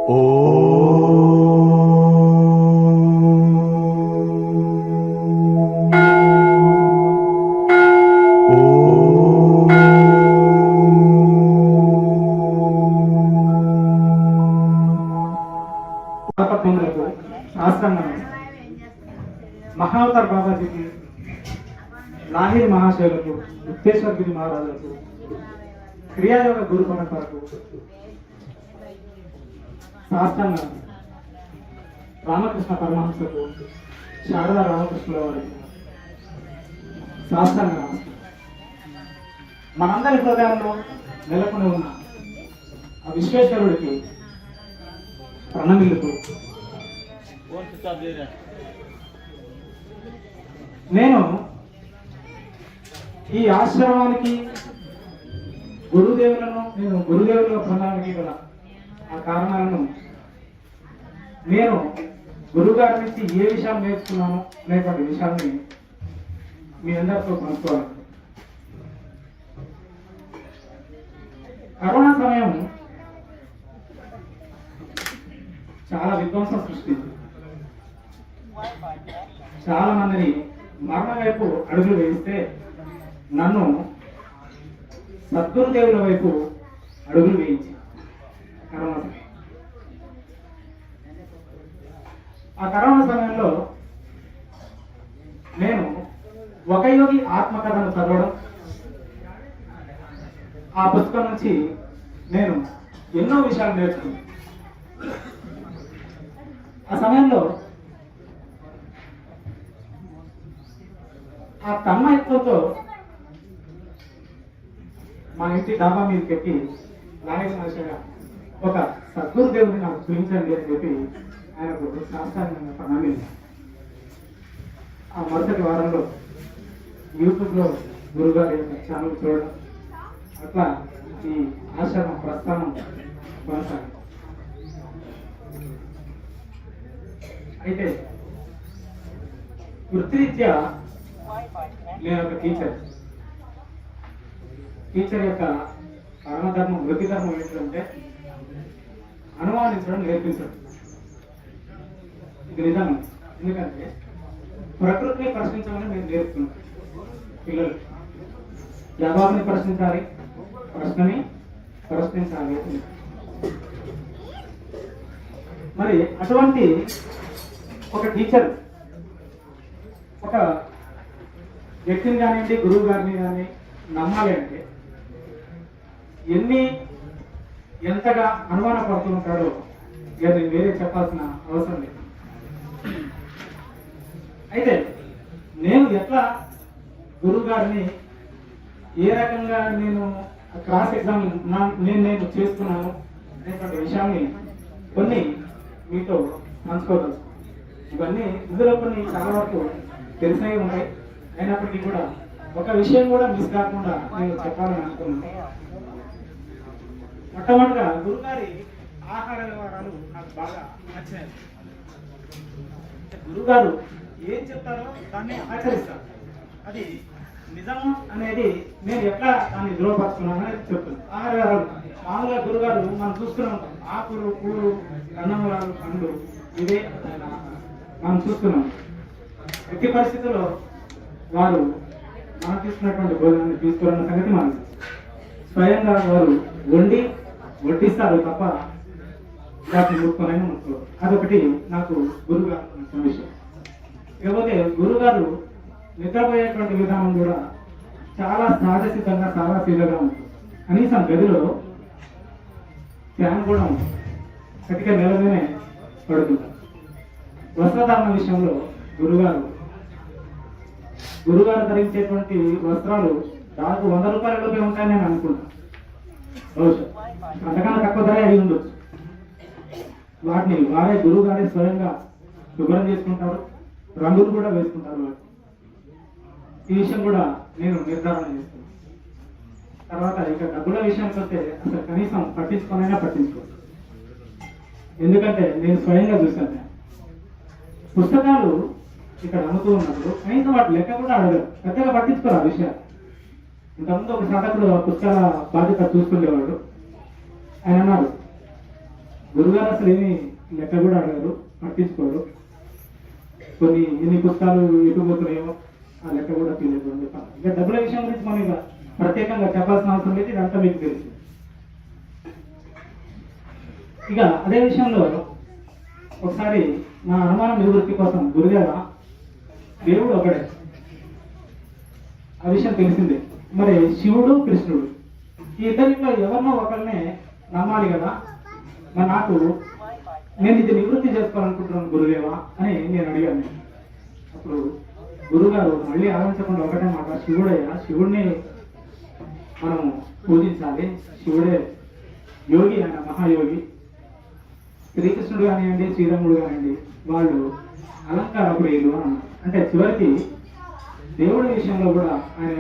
మహావతార్ బాబాజీకి, లాహిరి మహాశయులకు, ముక్తేశ్వర్ గిరి మహారాజులకు, క్రియాయోగ గురు పరంపరకు సాష్టాంగ రామకృష్ణ పరమహంసకు, శారదా రామకృష్ణుల వారికి సాష్టాంగ మనందరి హృదయాల్లో నెలకొని ఉన్న ఆ విశ్వేశ్వరుడికి ప్రణమిల్లుతూ నేను ఈ ఆశ్రమానికి గురుదేవులుగా పొందడానికి గల ఆ కారణాలను నేను గురుగారి నుంచి ఏ విషయాలు నేర్చుకున్నాను అనేటువంటి విషయాన్ని మీ అందరితో పంచుకోవాలి. కరోనా సమయం చాలా విధ్వంసం సృష్టించింది. చాలా మందిని మరణం వైపు అడుగులు వేయిస్తే నన్ను సద్గురుదేవుల వైపు అడుగులు వేయించి కరోనా సమయం. ఆ కరోనా సమయంలో నేను ఒక యోగి ఆత్మకథను చదవడం, ఆ పుస్తకం నుంచి నేను ఎన్నో విషయాలు నేర్చుకున్నాను. ఆ సమయంలో ఆ తన్మయత్వంతో మా ఇంటి డాబా మీదకి ఎక్కి లాయగా ఒక సద్గురుదేవుని నాకు చూపించండి అని చెప్పి ఆయనకు శాస్త్రాన్ని ప్రణమించాను. ఆ మరుసటి వారంలో యూట్యూబ్లో గురుగారి యొక్క ఛానల్ చూడడం, అట్లా ఈ ఆశ్రమ ప్రస్థానం కొనసాగింది. అయితే వృత్తిరీత్యా నేను ఒక టీచర్ యొక్క పరమధర్మం, వృత్తి ధర్మం ఏంటంటే అనుమానించడం, నేర్పించడం. ఇది నిజం. ఎందుకంటే ప్రకృతిని ప్రశ్నించమని నేను నేర్పుతున్నాను పిల్లలు. జవాబుని ప్రశ్నించాలి, ప్రశ్నని ప్రశ్నించాలి. మరి అటువంటి ఒక టీచర్ ఒక వ్యక్తిని కానివ్వండి, గురువు గారిని కానీ నమ్మాలి అంటే ఎంతగా అనుమాన పడుతూ ఉంటాడో ఇక నేను వేరే చెప్పాల్సిన అవసరం లేదు. అయితే నేను ఎట్లా గురువు గారిని ఏ రకంగా నేను క్రాస్ ఎగ్జామ్ నేను చేసుకున్నాను అనేటువంటి విషయాన్ని కొన్ని మీతో పంచుకోవచ్చు. ఇవన్నీ ఇందులో కొన్ని చాలా వరకు తెలిసినవి ఉంటాయి. అయినప్పటికీ కూడా ఒక విషయం కూడా మిస్ కాకుండా నేను చెప్పాలని అనుకున్నాను. మొట్టమొదటిగా గురుగారి ఆహార వ్యవహారాలు నాకు బాగా నచ్చాయి. గురుగారు ఏం చెప్తారో దాన్ని ఆచరిస్తారు. అది నిజము అనేది నేను ఎట్లా దాన్ని ధృవపరుచుకున్నాను అనేది చెప్తున్నాను. ఆహార వ్యవహారాలు మామూలుగా గురుగారు మనం చూస్తూనే ఉంటాం. ఆకులు, పూలు, కన్నమూలాలు, పండ్లు ఇవే మనం చూస్తున్నాం. ఎట్టి పరిస్థితుల్లో వారు మనం తీసుకున్నటువంటి భోజనాన్ని తీసుకోవాలన్న సంగతి మనం స్వయంగా వారు వడ్డిస్తారు తప్ప వాటిని ముట్టుకోనైనా ముట్టుకోరు. అదొకటి నాకు గురుగారు విషయం. ఇకపోతే గురుగారు నిద్రపోయేటువంటి విధానం కూడా చాలా సహజసిద్ధంగా, చాలా తీవ్రంగా ఉంటుంది. కనీసం గదిలో ఫ్యాన్ కూడా ఉంటుంది. కటిక నెలలోనే పడుతుంటారు. వస్త్రధారణ విషయంలో గురుగారు ధరించేటువంటి వస్త్రాలు దాదాపు 100 రూపాయలలోపే ఉంటాయని నేను అనుకుంటాను. బహుశా అంతకన్నా తక్కువ ధర అయి ఉండొచ్చు. వాటిని వారే గురువుగారే స్వయంగా శుభ్రం చేసుకుంటారు, రంగులు కూడా వేసుకుంటారు. ఈ విషయం కూడా నేను నిర్ధారణ చేస్తున్నాను. తర్వాత ఇక డబ్బుల విషయానికి వస్తే అసలు కనీసం పట్టించుకోరు. ఎందుకంటే నేను స్వయంగా చూశాను. పుస్తకాలు ఇక్కడ అమ్ముతూ ఉన్నప్పుడు కనీసం వాటి లెక్క కూడా అడగరు, పెద్దగా పట్టించుకోరు ఆ విషయాలు. ఇంతకుముందు ఒక సాధకుడు పుస్తకాల బాధ్యత చూసుకునేవాడు. ఆయన అన్నారు, గురుగారు అసలు ఏమి లెక్క కూడా అడగారు, పట్టించుకోరు. కొన్ని ఎన్ని పుస్తకాలు ఎటు పోతున్నాయో ఆ లెక్క కూడా తెలియదు అని చెప్పాను. ఇక డబ్బుల విషయం గురించి మనం ఇక ప్రత్యేకంగా చెప్పాల్సిన అవసరం లేదు, ఇదంతా మీకు తెలుసు. ఇక అదే విషయంలో ఒకసారి నా అనుమానం నివృత్తి కోసం గురుదేవ దేవుడు ఒకడే, ఆ విషయం తెలిసిందే. మరి శివుడు కృష్ణుడు ఈ ఇద్దరిలో ఎవరినో ఒకరినే నమ్మాలి కదా, మరి నాకు నేను ఇది నివృత్తి చేసుకోవాలనుకుంటున్నాను గురుదేవా అని నేను అడిగాను. అప్పుడు గురుగారు మళ్ళీ ఆలోచించకుండా ఒకటే మాట, శివుడయ్యా, శివుడిని మనం పూజించాలి, శివుడే యోగి, ఆయన మహాయోగి. శ్రీకృష్ణుడు కానివ్వండి, శ్రీరాముడు కానివ్వండి, వాళ్ళు అలంకార ప్రియులు అని అన్నారు. అంటే చివరికి దేవుడి విషయంలో కూడా ఆయన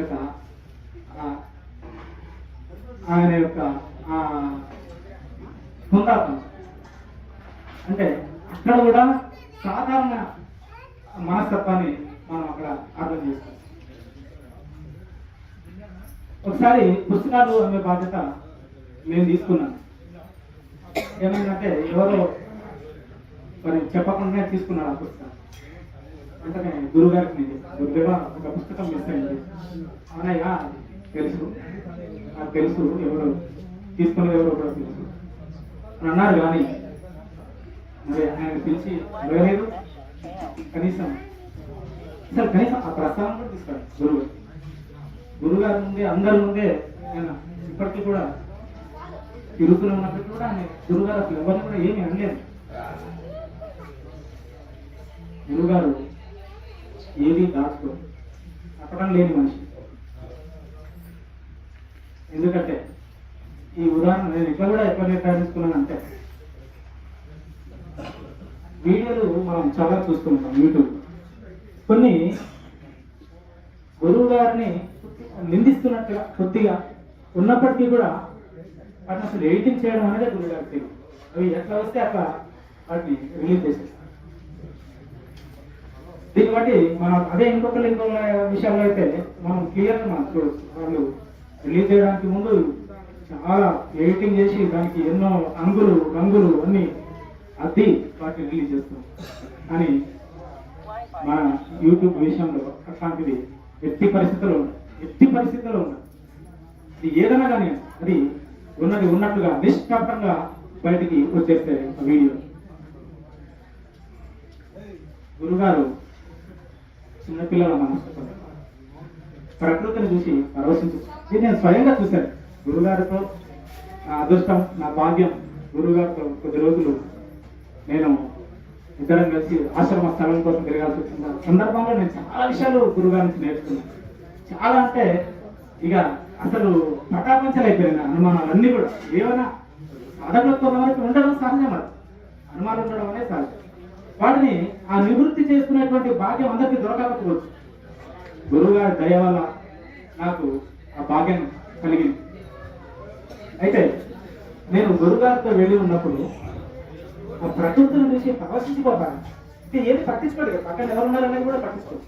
యొక్క హుందాత్వం, అంటే అక్కడ కూడా సాధారణ మనస్తత్వాన్ని మనం అక్కడ అర్థం చేస్తాం. ఒకసారి పుస్తకాలు అనే బాధ్యత నేను తీసుకున్నాను. ఏమైందంటే ఎవరో మరి చెప్పకుండానే తీసుకున్నారు ఆ పుస్తకం. అంటే గురుగారికి నేను చెప్పాను, గురుదేవ ఒక పుస్తకం మిస్ అయింది. అవునయ్యా తెలుసు, నాకు తెలుసు, ఎవరు తీసుకునేది ఎవరో కూడా తెలుసు అని అన్నారు. కానీ మరి ఆయన పిలిచి అడగలేదు, కనీసం ఆ ప్రస్తావన కూడా తీసుకురాడు. గురుగారి ముందే, అందరి ముందే ఆయన ఇప్పటికీ కూడా తిరుగుతూనే ఉన్నప్పటికీ కూడా ఆయన గురుగారు అసలు ఎవరిని కూడా ఏమీ అనలేదు. గురుగారు ఏది దాచుకో అక్కడ లేని మనిషి. ఎందుకంటే ఈ ఉదాహరణ నేను ఇట్లా కూడా ఎట్లా నిర్ధారించుకున్నానంటే, వీడియోలు మనం చాలా చూస్తుంటాం యూట్యూబ్. కొన్ని గురువు గారిని నిందిస్తున్నట్టుగా కొద్దిగా ఉన్నప్పటికీ కూడా వాటిని అసలు ఎడిటింగ్ చేయడం అనేది గురువు గారికి తెలియదు. అవి ఎట్లా వస్తే అట్లా వాటిని రిలీజ్ చేసేస్తాం. దీన్ని బట్టి మనం అదే ఇంకొక విషయాల్లో అయితే మనం క్లియర్గా మనం చూడవచ్చు. వాళ్ళు రిలీజ్ చేయడానికి ముందు చాలా ఎడిటింగ్ చేసి దానికి ఎన్నో రంగులు అన్ని అద్దీ వాటిని రిలీజ్ చేస్తాం. కానీ మన యూట్యూబ్ విషయంలో అట్లాంటిది ఎట్టి పరిస్థితుల్లో ఉన్నాయి. ఇది ఏదైనా కానీ అది ఉన్నది ఉన్నట్టుగా నిష్కపటంగా బయటికి వచ్చేస్తే వీడియో. గురుగారు చిన్నపిల్లల మనసు ప్రకృతిని చూసి పరవశించు. ఇది నేను స్వయంగా చూశాను. గురుగారితో నా అదృష్టం, నా భాగ్యం. గురుగారితో కొద్ది రోజులు నేను ఇద్దరం కలిసి ఆశ్రమ స్థలం కోసం తిరగాల్సి వచ్చిన సందర్భంలో నేను చాలా విషయాలు గురుగారి నుంచి నేర్చుకున్నాను. చాలా అంటే ఇక అసలు పటాపంచలు అయిపోయిన అనుమానాలన్నీ కూడా ఏమైనా సాధకులతో వరకు ఉండడం సహజం. అది అనుమానం ఉండడం అనేది సహజం. వాటిని ఆ నివృత్తి చేసుకునేటువంటి భాగ్యం అందరికీ దొరకకపోవచ్చు. గురువుగారి దయ వల్ల నాకు ఆ భాగ్యం కలిగింది. అయితే నేను గురుగారితో వెళ్ళి ఉన్నప్పుడు ఆ ప్రకృతిని చూసి ప్రవశించిపోతాను. అంటే ఏది పట్టించుకోడు, పక్కన ఎవరు ఉన్నారనేది కూడా పట్టించుకోడు.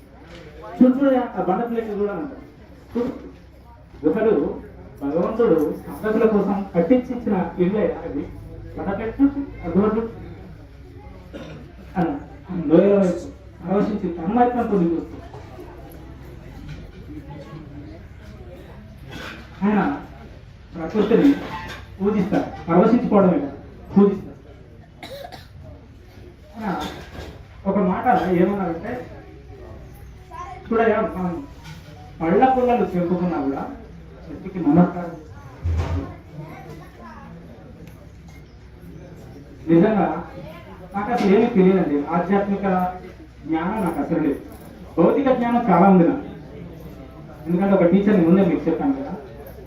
చూడు ఆ బండ ప్లేట్లు కూడా అంటారు. చూడు ఒకడు భగవంతుడు సాధకుల కోసం కట్టించిన ఇల్లే అది. బండ ప్లేట్లు అటువంటి లోయలో ప్రవశించి తన్మయత్వంతో చూస్తూ ఆయన ప్రకృతిని పూజిస్తారు. పరవశించుకోవడమే కదా, పూజిస్తారు. ఆయన ఒక మాట ఏమన్నారంటే, చూడయా మనం పళ్ళ పుల్లలు చెప్పుకున్నా కూడా చెట్టుకి నమస్కారం. నిజంగా నాకు అసలు ఏమీ తెలియదండి. ఆధ్యాత్మిక జ్ఞానం నాకు అసలు లేదు. భౌతిక జ్ఞానం చాలా ఉంది నాకు. ఎందుకంటే ఒక టీచర్ని ముందే మీకు చెప్పాను కదా,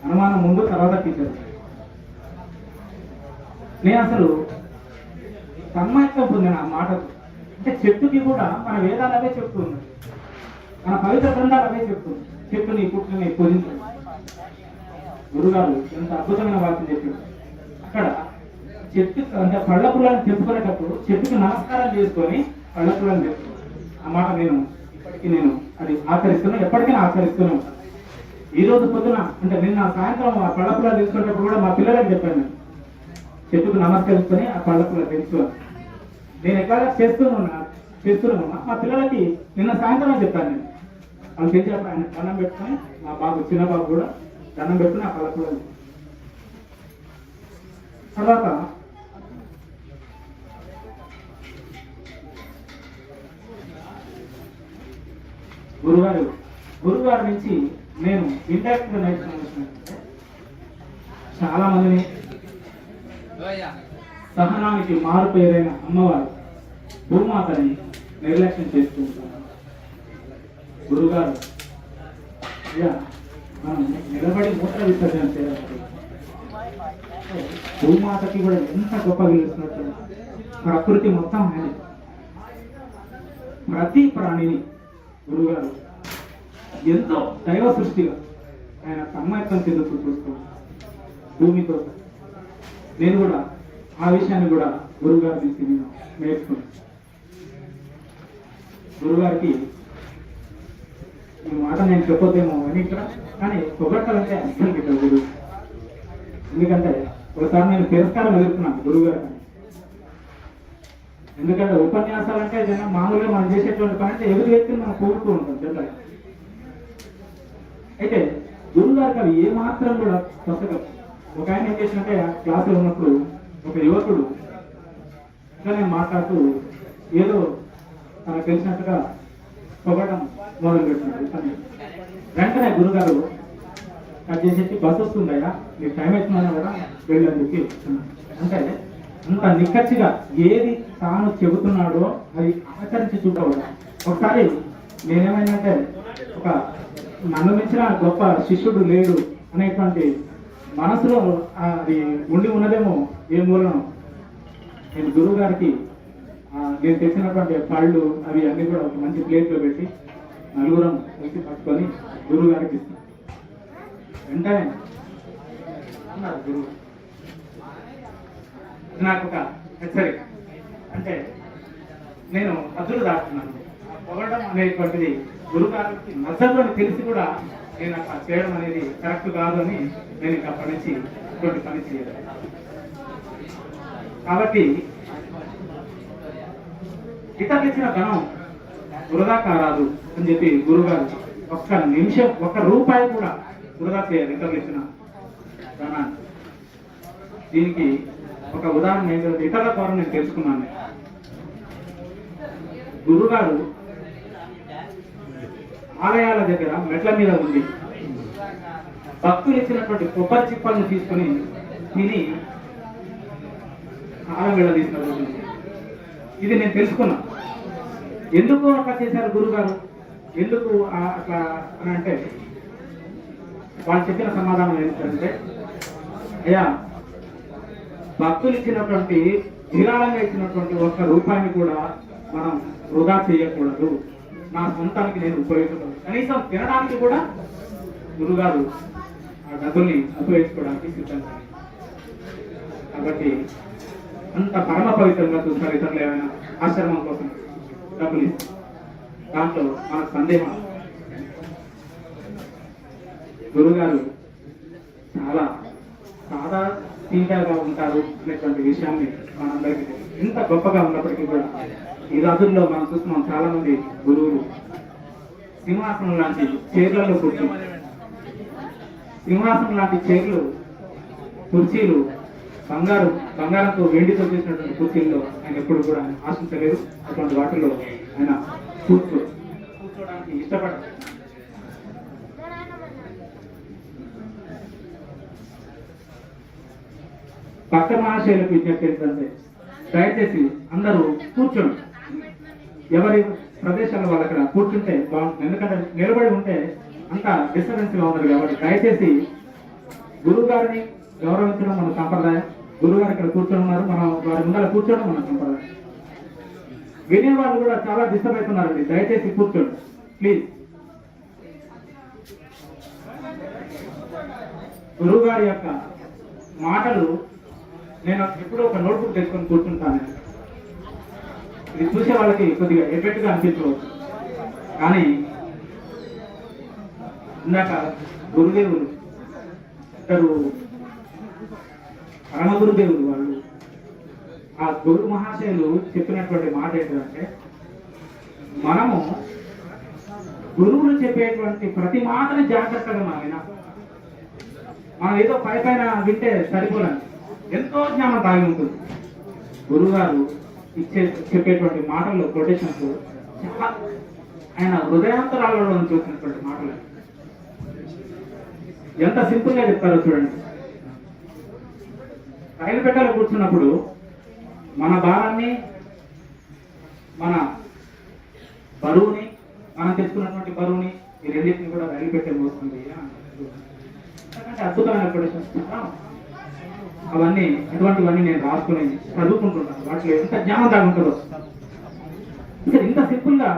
అనుమానం ముందు తర్వాత టీచర్. నేను అసలు తన్మయత్వం పొందిన ఆ మాటకు. అంటే చెట్టుకి కూడా మన వేదాలు అవే చెప్తున్నాయి, మన పవిత్ర గ్రంథాలు అవే చెప్తుంది. చెట్టుని పుట్టుని పూజించండి. గురుగారు ఎంత అద్భుతమైన వాక్యం చెప్పారు. అక్కడ చెట్టు అంటే పళ్ళ పుల్లని చెప్పుకునేటప్పుడు చెట్టుకి నమస్కారం చేసుకొని పళ్ళ పుల్లని చెప్తాను. ఆ మాట ఇప్పటికీ నేను అది ఆచరిస్తున్నా, ఎప్పటికైనా ఆచరిస్తూనే ఉంటాను. ఈ రోజు పొద్దున అంటే నిన్న సాయంత్రం ఆ పళ్ళ పుల్లని తీసుకునేటప్పుడు కూడా మా పిల్లలకి చెప్పాను నేను, చెట్టుకు నమస్కరించుకొని ఆ పళ్ళకు పెంచుకోవాలి. నేను ఎక్కడ చేస్తున్నాను మా పిల్లలకి నిన్న సాయంత్రం చెప్పాను. నేను వాళ్ళు తెచ్చినప్పుడు ఆయన దండం పెట్టుకొని మా బాబు చిన్న బాబు కూడా దండం పెట్టుకుని ఆ పళ్ళకు కూడా తర్వాత గురుగారి నుంచి నేను ఇండైరెక్ట్ గా నేర్చుకున్నాను. చాలా మందిని సహనానికి మారు పేరైన అమ్మవారు భూమాతని నిర్లక్ష్యం చేస్తూ ఉంటారు. గురుగారు మనం నిలబడి మూత్ర విసర్జన చేయాలి. భూమాతకి కూడా ఎంత గొప్ప గెలుస్తున్నట్టు ప్రకృతి మొత్తం ఆయన ప్రతి ప్రాణిని గురుగారు ఎంతో దైవ సృష్టిగా ఆయన సమ్మతం చెందుతూ చూస్తూ భూమితో నేను కూడా ఆ విషయాన్ని కూడా గురుగారి నుంచి నేను నేర్చుకున్నాను. గురుగారికి ఈ మాట నేను చెప్పొద్దేమో అని ఇక్కడ, కానీ పొగట్టాలంటే అర్థం పెట్టారు గురువు. ఎందుకంటే ఒకసారి నేను తిరస్కారం ఎదుర్కొన్నాను గురువుగారు. ఎందుకంటే ఉపన్యాసాలంటే జనం మామూలుగా మనం చేసేటువంటి పని అంటే ఎదురు వ్యక్తిని మనం కోరుతూ ఉంటాం జనరల్గా. అయితే గురువుగారికి అవి ఏమాత్రం కూడా కొత్తగా ఒక ఆయన ఏం చేసినట్టే క్లాసులో ఉన్నప్పుడు ఒక యువకుడు ఇట్లానే మాట్లాడుతూ ఏదో తనకు తెలిసినట్టుగా పొగడం మొదలు పెట్టినాడు. వెంటనే గురుగారు కట్ చేసేసి బస్సు వస్తుందయ్యా మీకు టైం అవుతుందన్నా కూడా వెళ్ళని చెప్పి అంటే అంత నిక్కచ్చిగా ఏది తాను చెబుతున్నాడో అది ఆచరించి చూడవడం. ఒకసారి నేనేమైందంటే ఒక నన్ను మించిన గొప్ప శిష్యుడు లేడు అనేటువంటి మనసులో అది ఉండి ఉన్నదేమో ఏ మూలనో నేను గురువు గారికి నేను తెచ్చినటువంటి పళ్ళు అవి అన్ని కూడా ఒక మంచి ప్లేట్లో పెట్టి నలుగురం కలిసి పట్టుకొని గురువు గారికి ఇస్తాను. వెంటనే అన్నారు గురువు నాకు ఒక హెచ్చరిక, అంటే నేను హద్దులు దాటుతున్నాను. పొగడం అనేటువంటిది గురుగారికి నచ్చదని తెలిసి కూడా నేను అట్లా చేయడం అనేది కరెక్ట్ కాదు అని నేను ఇంకా అప్పటి నుంచి ఇటువంటి పని చేయలేదు. కాబట్టి ఇతరులు ఇచ్చిన ధనం వృధా కారాదు అని చెప్పి గురుగారు ఒక్క నిమిషం ఒక్క రూపాయి కూడా వృధా చేయాలి ఇతరులు ఇచ్చిన ధనాన్ని. దీనికి ఒక ఉదాహరణ ఏంటంటే ఇతరుల ద్వారా నేను తెలుసుకున్నాను. గురుగారు ఆలయాల దగ్గర మెట్ల మీద ఉండి భక్తులు ఇచ్చినటువంటి కొబ్బరి చిప్పలను తీసుకుని తిని కాలం వెళ్ళదీసిన రోజు ఇది నేను తెలుసుకున్నా. ఎందుకు అట్లా చేశారు గురుగారు, ఎందుకు అట్లా అని అంటే వాళ్ళు చెప్పిన సమాధానం ఏంటంటే, అయ్యా భక్తులు ఇచ్చినటువంటి విరాళంగా ఇచ్చినటువంటి ఒక్క రూపాయిని కూడా మనం వృధా చేయకూడదు. నా సొంతానికి నేను ఉపయోగించకూడదు. కనీసం తినడానికి కూడా గురుగారు ఆ డబ్బుల్ని ఉపయోగించుకోవడానికి సిద్ధంగా. కాబట్టి అంత పరమ పవిత్రంగా చూస్తారు ఇతరులు ఏమైనా ఆశ్రమం కోసం డబ్బులు ఇస్తారు. దాంట్లో మనకు సందేహం. గురుగారు చాలా సాదా తీయగా ఉంటారు అనేటువంటి విషయాన్ని మనందరికీ తెలుసు. ఎంత గొప్పగా ఉన్నప్పటికీ కూడా ఈ రోజుల్లో మనం చూస్తున్నాం చాలా మంది గురువులు సింహాసనం లాంటి చైర్లలో కూర్చుని సింహాసనం లాంటి చైర్లు కుర్చీలు బంగారంతో వెండితో చేసినటువంటి కుర్చీల్లో ఆయన ఎప్పుడు కూడా ఆశించలేదు. అటువంటి వాటిల్లో ఆయన కూర్చోడానికి ఇష్టపడతారు. భక్త మహాశయులకు విజ్ఞప్తి ఏంటంటే దయచేసి అందరూ కూర్చోండి. ఎవరి ప్రదేశాల వాళ్ళు అక్కడ కూర్చుంటే బాగుంటుంది. ఎందుకంటే నిలబడి ఉంటే అంత డిస్టర్బెన్స్ గా ఉన్నారు. కాబట్టి దయచేసి గురువు గారిని గౌరవించడం మన సంప్రదాయం. గురువు గారు ఇక్కడ కూర్చొని ఉన్నారు, మనం వారి ముందర కూర్చోవడం మన సంప్రదాయం. వినే వాళ్ళు కూడా చాలా డిస్టర్బ్ అవుతున్నారండి. దయచేసి కూర్చోండి ప్లీజ్. గురువు గారి యొక్క మాటలు నేను ఎప్పుడూ ఒక నోట్బుక్ తెచ్చుకొని కూర్చుంటాను. ఇది చూసే వాళ్ళకి కొద్దిగా ఎఫెక్ట్ గా అనిపించవచ్చు, కానీ ఇందాక గురుదేవులు ఇద్దరు పరమ గురుదేవులు వాళ్ళు ఆ గురు మహాశయులు చెప్పినటువంటి మాట ఏంటంటే, మనము గురువులు చెప్పేటువంటి ప్రతి మాటని జాగ్రత్తగా మనం వినాలి. మనం ఏదో పైన వింటే సరిపోదండి, ఎంతో జ్ఞానం దాగి ఉంటుంది. గురువు గారు చెప్పేటువంటి మాటల్లో కొటేషన్స్ చాలా ఆయన హృదయాంతరాలలో చూసినటువంటి మాటలు ఎంత సింపుల్ గా చెప్తారో చూడండి. రైలు పెట్టాలో కూర్చున్నప్పుడు మన భారాన్ని, మన బరువుని, మనం తెచ్చుకున్నటువంటి బరువుని, ఈ రెండింటిని కూడా రైలు పెట్టే మోస్తుంది. ఎందుకంటే అద్భుతమైన కొటేషన్స్ అవన్నీ, అటువంటివన్నీ నేను రాసుకుని చదువుకుంటుంటాను. వాటిలో ఎంత జ్ఞానం దాగి ఉంటుందో. ఇంత సింపుల్ గా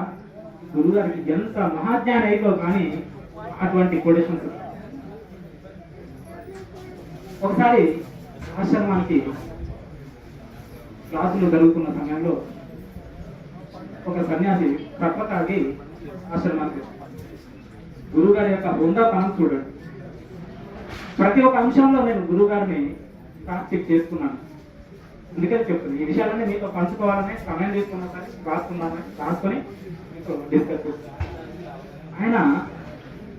గురువు గారికి ఎంత మహాజ్ఞానం అయితో కానీ అటువంటి కొటేషన్స్. ఒకసారి ఆశ్రమానికి క్లాసులు జరుగుతున్న సమయంలో ఒక సన్యాసి తప్పకాగి ఆశ్రమానికి గురువు గారి యొక్క హుందాతనం చూడండి. ప్రతి ఒక్క అంశంలో నేను గురువు గారిని ప్రాక్టీస్ చేసుకున్నాను. అందుకని చెప్తున్నాను, ఈ విషయాలన్నీ మీతో పంచుకోవాలని సమయం తీసుకున్నా సరే రాసుకొని మీతో డిస్కస్ చేస్తాను. ఆయన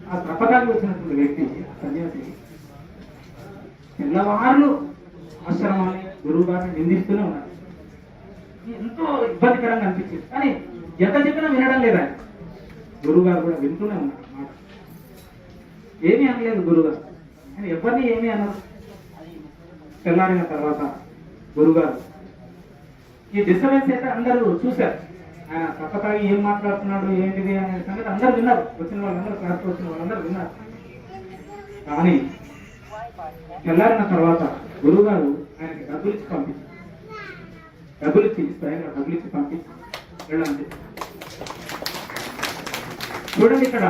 ఆ తప్పకాగి వచ్చినటువంటి వ్యక్తి సన్యాసి తెల్లవారులు ఆశ్రమాన్ని, గురువు గారిని నిందిస్తూనే ఉన్నారు. ఎంతో ఇబ్బందికరంగా అనిపించింది. కానీ ఎంత చెప్పినా వినడం లేదా. గురువు గారు కూడా వింటూనే ఉన్నారు మాట. ఏమీ అనలేదు గురువు గారు, ఆయన ఎవరిని ఏమీ అన్నారు. తెల్లారిన తర్వాత గురుగారు ఈ డిస్టర్బెన్స్ అయితే అందరూ చూశారు. ఆయన తప్పతాగి ఏం మాట్లాడుతున్నాడు ఏంటిది అనే సంగతి అందరూ విన్నారు. వచ్చిన వాళ్ళందరూ, క్లాస్కి వచ్చిన వాళ్ళందరూ విన్నారు. కానీ తెల్లారిన తర్వాత గురువు గారు ఆయనకి డబ్బులు ఇచ్చి పంపించారు. డబ్బులు ఇచ్చి పంపించి వెళ్ళండి. చూడండి, ఇక్కడ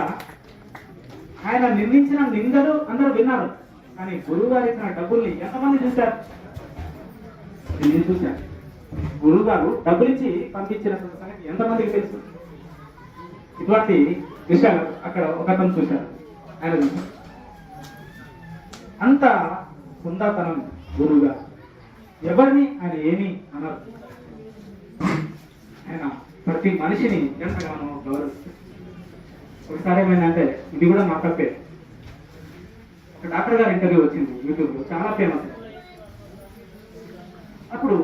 ఆయన నిందించిన నిందలు అందరూ విన్నారు. కానీ గురువు గారు ఇచ్చిన డబ్బుల్ని ఎంతమంది చూశారు? నేను చూశాను. గురువు గారు డబ్బులు ఇచ్చి పంపించిన సంగతి ఎంతమందికి తెలుసు? ఇటువంటి విషయాలు అక్కడ ఒకతను చూశారు, ఆయన చూశారు. అంత హుందాతనం గురువు గారు. ఎవరిని ఆయన ఏమీ అన్నారు. ఆయన ప్రతి మనిషిని ఎంతగానో గౌరవిస్తారు. ఒకసారి ఏమైందంటే, ఇది కూడా నా తప్పే, ఒక డాక్టర్ గారి ఇంటర్వ్యూ వచ్చింది యూట్యూబ్ లో, చాలా ఫేమస్. అప్పుడు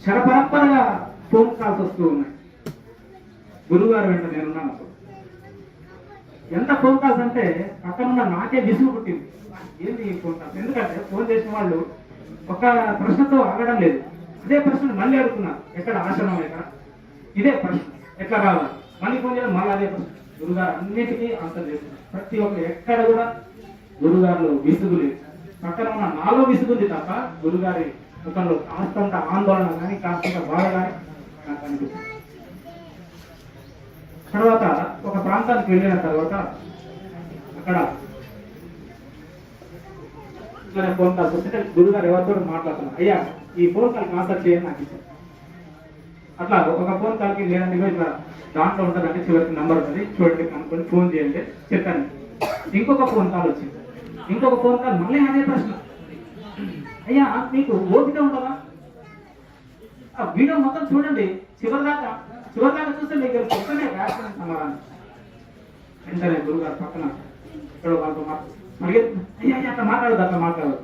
శరపరంపరగా ఫోన్ కాల్స్ వస్తూ ఉన్నాయి. గురువు గారు వెంట నేనున్నాను. అప్పుడు ఎంత ఫోన్ కాల్స్ అంటే పక్కనున్న నాకే విసుగు పుట్టింది. ఏంటి ఫోన్ కాల్స్? ఎందుకంటే ఫోన్ చేసిన వాళ్ళు ఒక ప్రశ్నతో ఆగడం లేదు. అదే ప్రశ్న మళ్ళీ అడుగుతున్నారు, ఎక్కడ ఆశ్రమం, ఎక్కడ, ఇదే ప్రశ్న, ఎట్లా కావాలి, మళ్ళీ ఫోన్ చేయడం, మళ్ళీ అదే ప్రశ్న. గురుగారు అన్నిటికీ ఆన్సర్ చేస్తున్నారు. ప్రతి ఒక్కరు ఎక్కడ కూడా గురుగారిలో విసుగు లేదు. పక్కన ఉన్న నాలో విసుగుంది తప్ప గురుగారి ముఖంలో కాస్తంత ఆందోళన కానీ, కాస్తంత బాధ కానీ నాకు అనిపిస్తుంది. తర్వాత ఒక ప్రాంతానికి వెళ్ళిన తర్వాత అక్కడ ఫోన్ కాల్స్ వస్తే గురుగారు ఎవరితో మాట్లాడుతున్నారు. అయ్యా, ఈ ఫోన్ కాల్కి ఆన్సర్ చేయండి నాకు ఇచ్చారు. అట్లా ఒక ఫోన్ కాల్కి లేదండి ఇట్లా దాంట్లో ఉంటుందంటే చివరికి నంబర్ ఉంటుంది, చూడండి కనుక్కొని ఫోన్ చేయండి చెప్పాను. ఇంకొక ఫోన్ కాల్ వచ్చింది. ఇంకొక ఫోన్ కాల్ మళ్ళీ అదే ప్రశ్న. అయ్యా, మీకు ఓపిక ఉంటుందా? ఆ వీడియో మొత్తం చూడండి చివరిదాకా చూస్తే మీకు పొద్దునే రాసిన సమాధానం. వెంటనే గురుగారు పక్కన ఇక్కడ వాళ్ళతో అయ్యా అట్లా మాట్లాడదు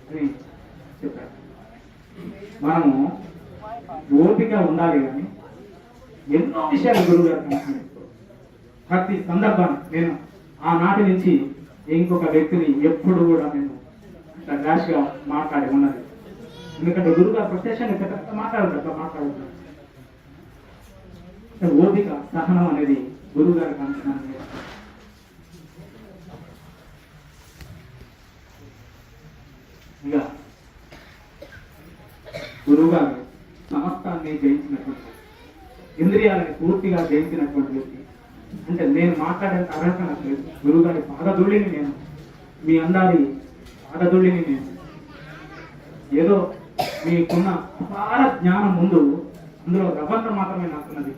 అని చెప్పారు. మనము ఓపిక ఉండాలి కానీ ఎన్నో విషయాలు గురువుగారు ప్రతి సందర్భాన్ని నేను ఆనాటి నుంచి ఇంకొక వ్యక్తిని ఎప్పుడు కూడా నేను అట్లా ర్యాష్ గా మాట్లాడి ఉన్నది. ఎందుకంటే గురువుగారు ప్రత్యక్షంగా మాట్లాడుతారు. ఓపిక, సహనం అనేది గురువు గారికి అంటున్నాను. ఇక గురువు గారు సమస్తాన్ని జయించినటువంటి, ఇంద్రియాలని పూర్తిగా జయించినటువంటి వ్యక్తి. అంటే నేను మాట్లాడే అర్హత నాకు లేదు. గురువు గారి పాదధూళిని నేను, మీ అందరి పాదధూళిని నేను, ఏదో మీకున్న అపార జ్ఞానం ముందు అందులో రవ్వంత మాత్రమే నాకున్నది.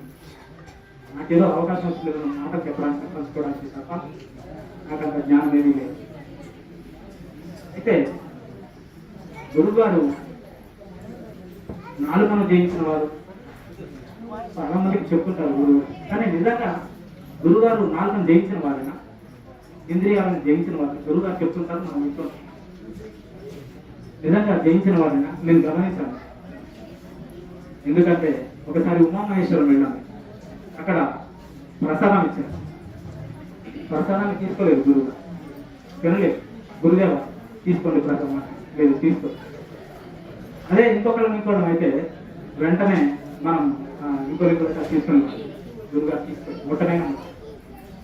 నాకేదో అవకాశం వస్తుంది మాట చెప్పడానికి, పంచుకోవడానికి తప్ప నాకు అంత జ్ఞానం ఏమీ లేదు. అయితే గురువు గారు నాలుకను జయించిన వారు చాలా మందికి చెప్పుకుంటారు గురువు. కానీ నిజంగా గురుగారు నాలుకను జయించిన వారైనా, ఇంద్రియాలను జయించిన వారు గురుగారు చెప్తుంటారు. మనం ఇంట్లో నిజంగా జయించిన వారైనా నేను గమనించాను. ఎందుకంటే ఒకసారి ఉమామహేశ్వరం వెళ్ళాను, అక్కడ ప్రసాదం ఇచ్చారు. ప్రసాదాన్ని తీసుకోలేదు గురువు, తినలేదు. గురుదేవ తీసుకోండి ప్రసాదం, లేదు తీసుకో. అదే ఇంకొకళ్ళని ఇంకోవడం అయితే వెంటనే మనం ఇంకొకరి తీసుకుని గురుగారు తీసుకోండి. ముట్టనైనా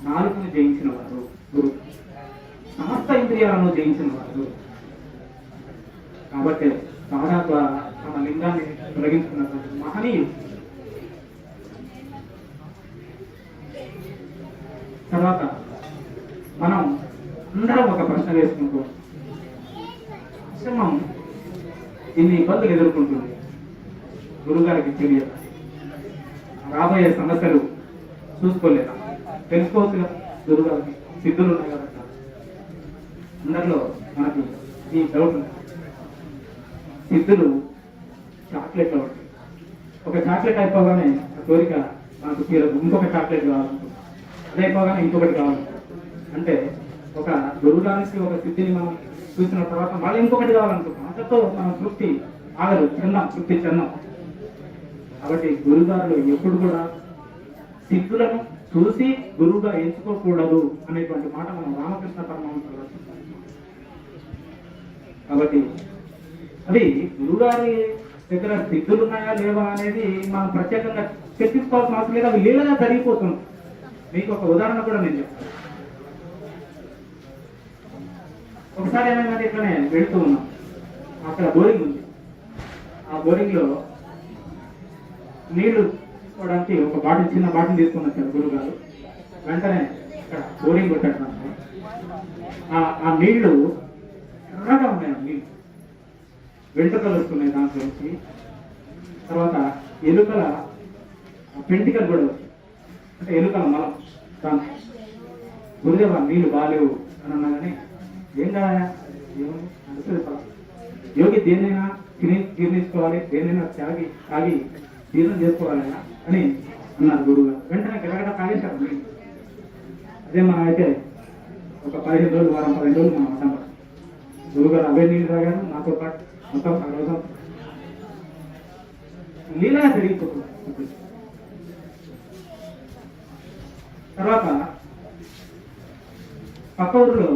నాలుగుని జయించిన వారు గురువు, సమస్త ఇంద్రియాలను జయించిన వారు. కాబట్టి సాధన ద్వారా తమ లింగాన్ని తొలగించుకున్నటువంటి మహనీయులు. తర్వాత మనం అందరం ఒక ప్రశ్న వేసుకుంటూ, ఆశ్రమం ఇన్ని ఇబ్బందులు ఎదుర్కొంటుంది, గురుగారికి తెలియదు, రాబోయే సమస్యలు చూసుకోలేదా, తెలుసుకోవచ్చు కదా. గురుగారికి సిద్ధులు ఉన్నాయి కాబట్టి అందరిలో మనకి ఈ డౌట్ ఉంది. సిద్ధులు చాక్లెట్ ఒకటి, ఒక చాక్లెట్ అయిపోగానే ఆ కోరిక మనకు తీరదు, ఇంకొక చాక్లెట్ కావాలనుకుంటుంది. అదే అయిపోగానే ఇంకొకటి కావాలనుకుంటుంది. అంటే ఒక గురుగారికి ఒక సిద్ధిని మనం చూసిన తర్వాత మళ్ళీ ఇంకొకటి కావాలనుకుంటాం. అంతతో మనం తృప్తి ఆగదు, చెందాం, తృప్తి చెందాం. కాబట్టి గురుగారులు ఎప్పుడు కూడా సిద్ధులను చూసి గురువుగా ఎంచుకోకూడదు అనేటువంటి మాట మనం రామకృష్ణ పరమహంస. కాబట్టి అది గురుగారి దగ్గర సిద్ధులు ఉన్నాయా లేవా అనేది మనం ప్రత్యేకంగా చర్చించుకోవాల్సిన అవసరం లేదు, అవి లీలగా జరిగిపోతుంది. మీకు ఒక ఉదాహరణ కూడా నేను చెప్తాను. ఒకసారి ఏమైనా ఇక్కడనే వెళుతూ ఉన్నాం, అక్కడ బోరింగ్ ఉంది. ఆ బోరింగ్ లో నీళ్లు తీసుకోవడానికి ఒక బాటిల్, చిన్న బాటిల్ తీసుకుని వచ్చారు గురుగారు. వెంటనే ఇక్కడ బోరింగ్ కొట్టాడు. ఆ నీళ్లు ఎర్రగా ఉన్నాయి, నీళ్ళు వెంట్రుకలు వస్తున్నాయి దాంట్లో నుంచి. తర్వాత ఎలుకల పెంటికలు కూడా వచ్చాయి, అంటే ఎలుకల మలం దాంట్లో. గురుదేవ నీళ్లు బాగాలేవు అని అన్నా కానీ ఏం కాదా, ఏముంది నడుస్తుంది. యోగి దేన్నైనా జీర్ణించుకోవాలి, దేన్నైనా తాగి జీర్ణం చేసుకోవాలన్నా అని అన్నారు గురువుగారు. వెంటనే గడగడ తాగేశారు నీళ్ళు. అదే మనం అయితే ఒక 15 రోజులు, వారం 15 రోజులు మనం అడ్డం. గురువుగారు అవే నీళ్ళు తాగారు, నాతో పాటు మొత్తం ఆ రోజు లీలగా జరిగిపోతుంది. తర్వాత పక్క ఊరిలో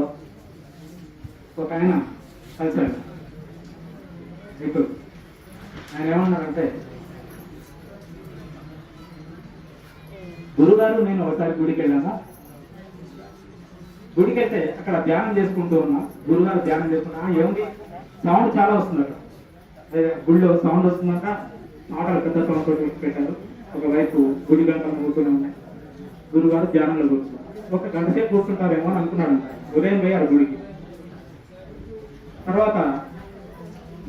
ఒక ఆయన కలిశాడు. ఇప్పుడు ఆయన ఏమన్నారంటే, గురుగారు నేను ఒకసారి గుడికి వెళ్ళాను, గుడికి వెళ్తే అక్కడ ధ్యానం చేసుకుంటూ ఉన్నా. గురుగారు ధ్యానం చేసుకున్నా, ఏముంది సౌండ్ చాలా వస్తుంది అక్కడ, గుడిలో సౌండ్ వస్తుందంట. ఆటలు పెద్ద సౌండ్ తోటి పెట్టారు. ఒకవైపు గుడి గంటలు కూర్చొని ఉన్నాయి. గురుగారు ధ్యానంలో కూర్చున్నారు. ఒక గంట సేపు కూర్చుంటారేమో అని అనుకున్నాడు. ఉదయం పోయారు గుడికి. తర్వాత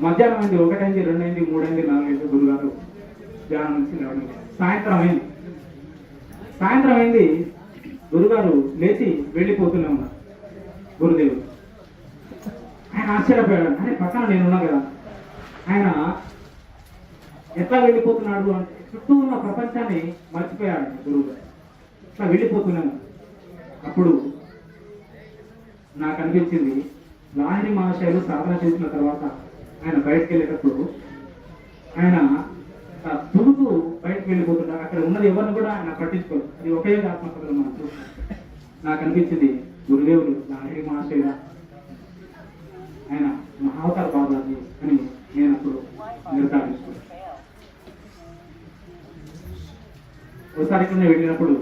మధ్యాహ్నం అయింది, 1 అయింది, 2 అయింది, 3 అయింది, 4 అయింది. గురుగారు ధ్యానం నుంచి లేవడం. సాయంత్రం అయింది. గురుగారు లేచి వెళ్ళిపోతూనే ఉన్నారు. గురుదేవుడు ఆయన ఆశ్చర్యపోయాడు. అరే పక్కన నేనున్నా కదా, ఆయన ఎట్లా వెళ్ళిపోతున్నాడు అంటే చుట్టూ ఉన్న ప్రపంచాన్ని మర్చిపోయాడు గురువుగారు. ఇట్లా వెళ్ళిపోతున్నాను. అప్పుడు నాకు అనిపించింది, లాహిరి మహాశయులు సాధన చేసిన తర్వాత ఆయన బయటకు వెళ్ళేటప్పుడు ఆయన తుడుతూ బయటకు వెళ్ళిపోతున్నారు. అక్కడ ఉన్నది ఎవరిని కూడా ఆయన పట్టించుకోరు. అది ఒకే ఆత్మకథలు మనం చూస్తాం. నాకు అనిపించింది, గురుదేవుడు లాహిరి మహాశయ ఆయన మహావతార బాబాజీ అని నేను అప్పుడు నిర్ధారించుకున్నాను. ఒకసారి ఇక్కడ వెళ్ళినప్పుడు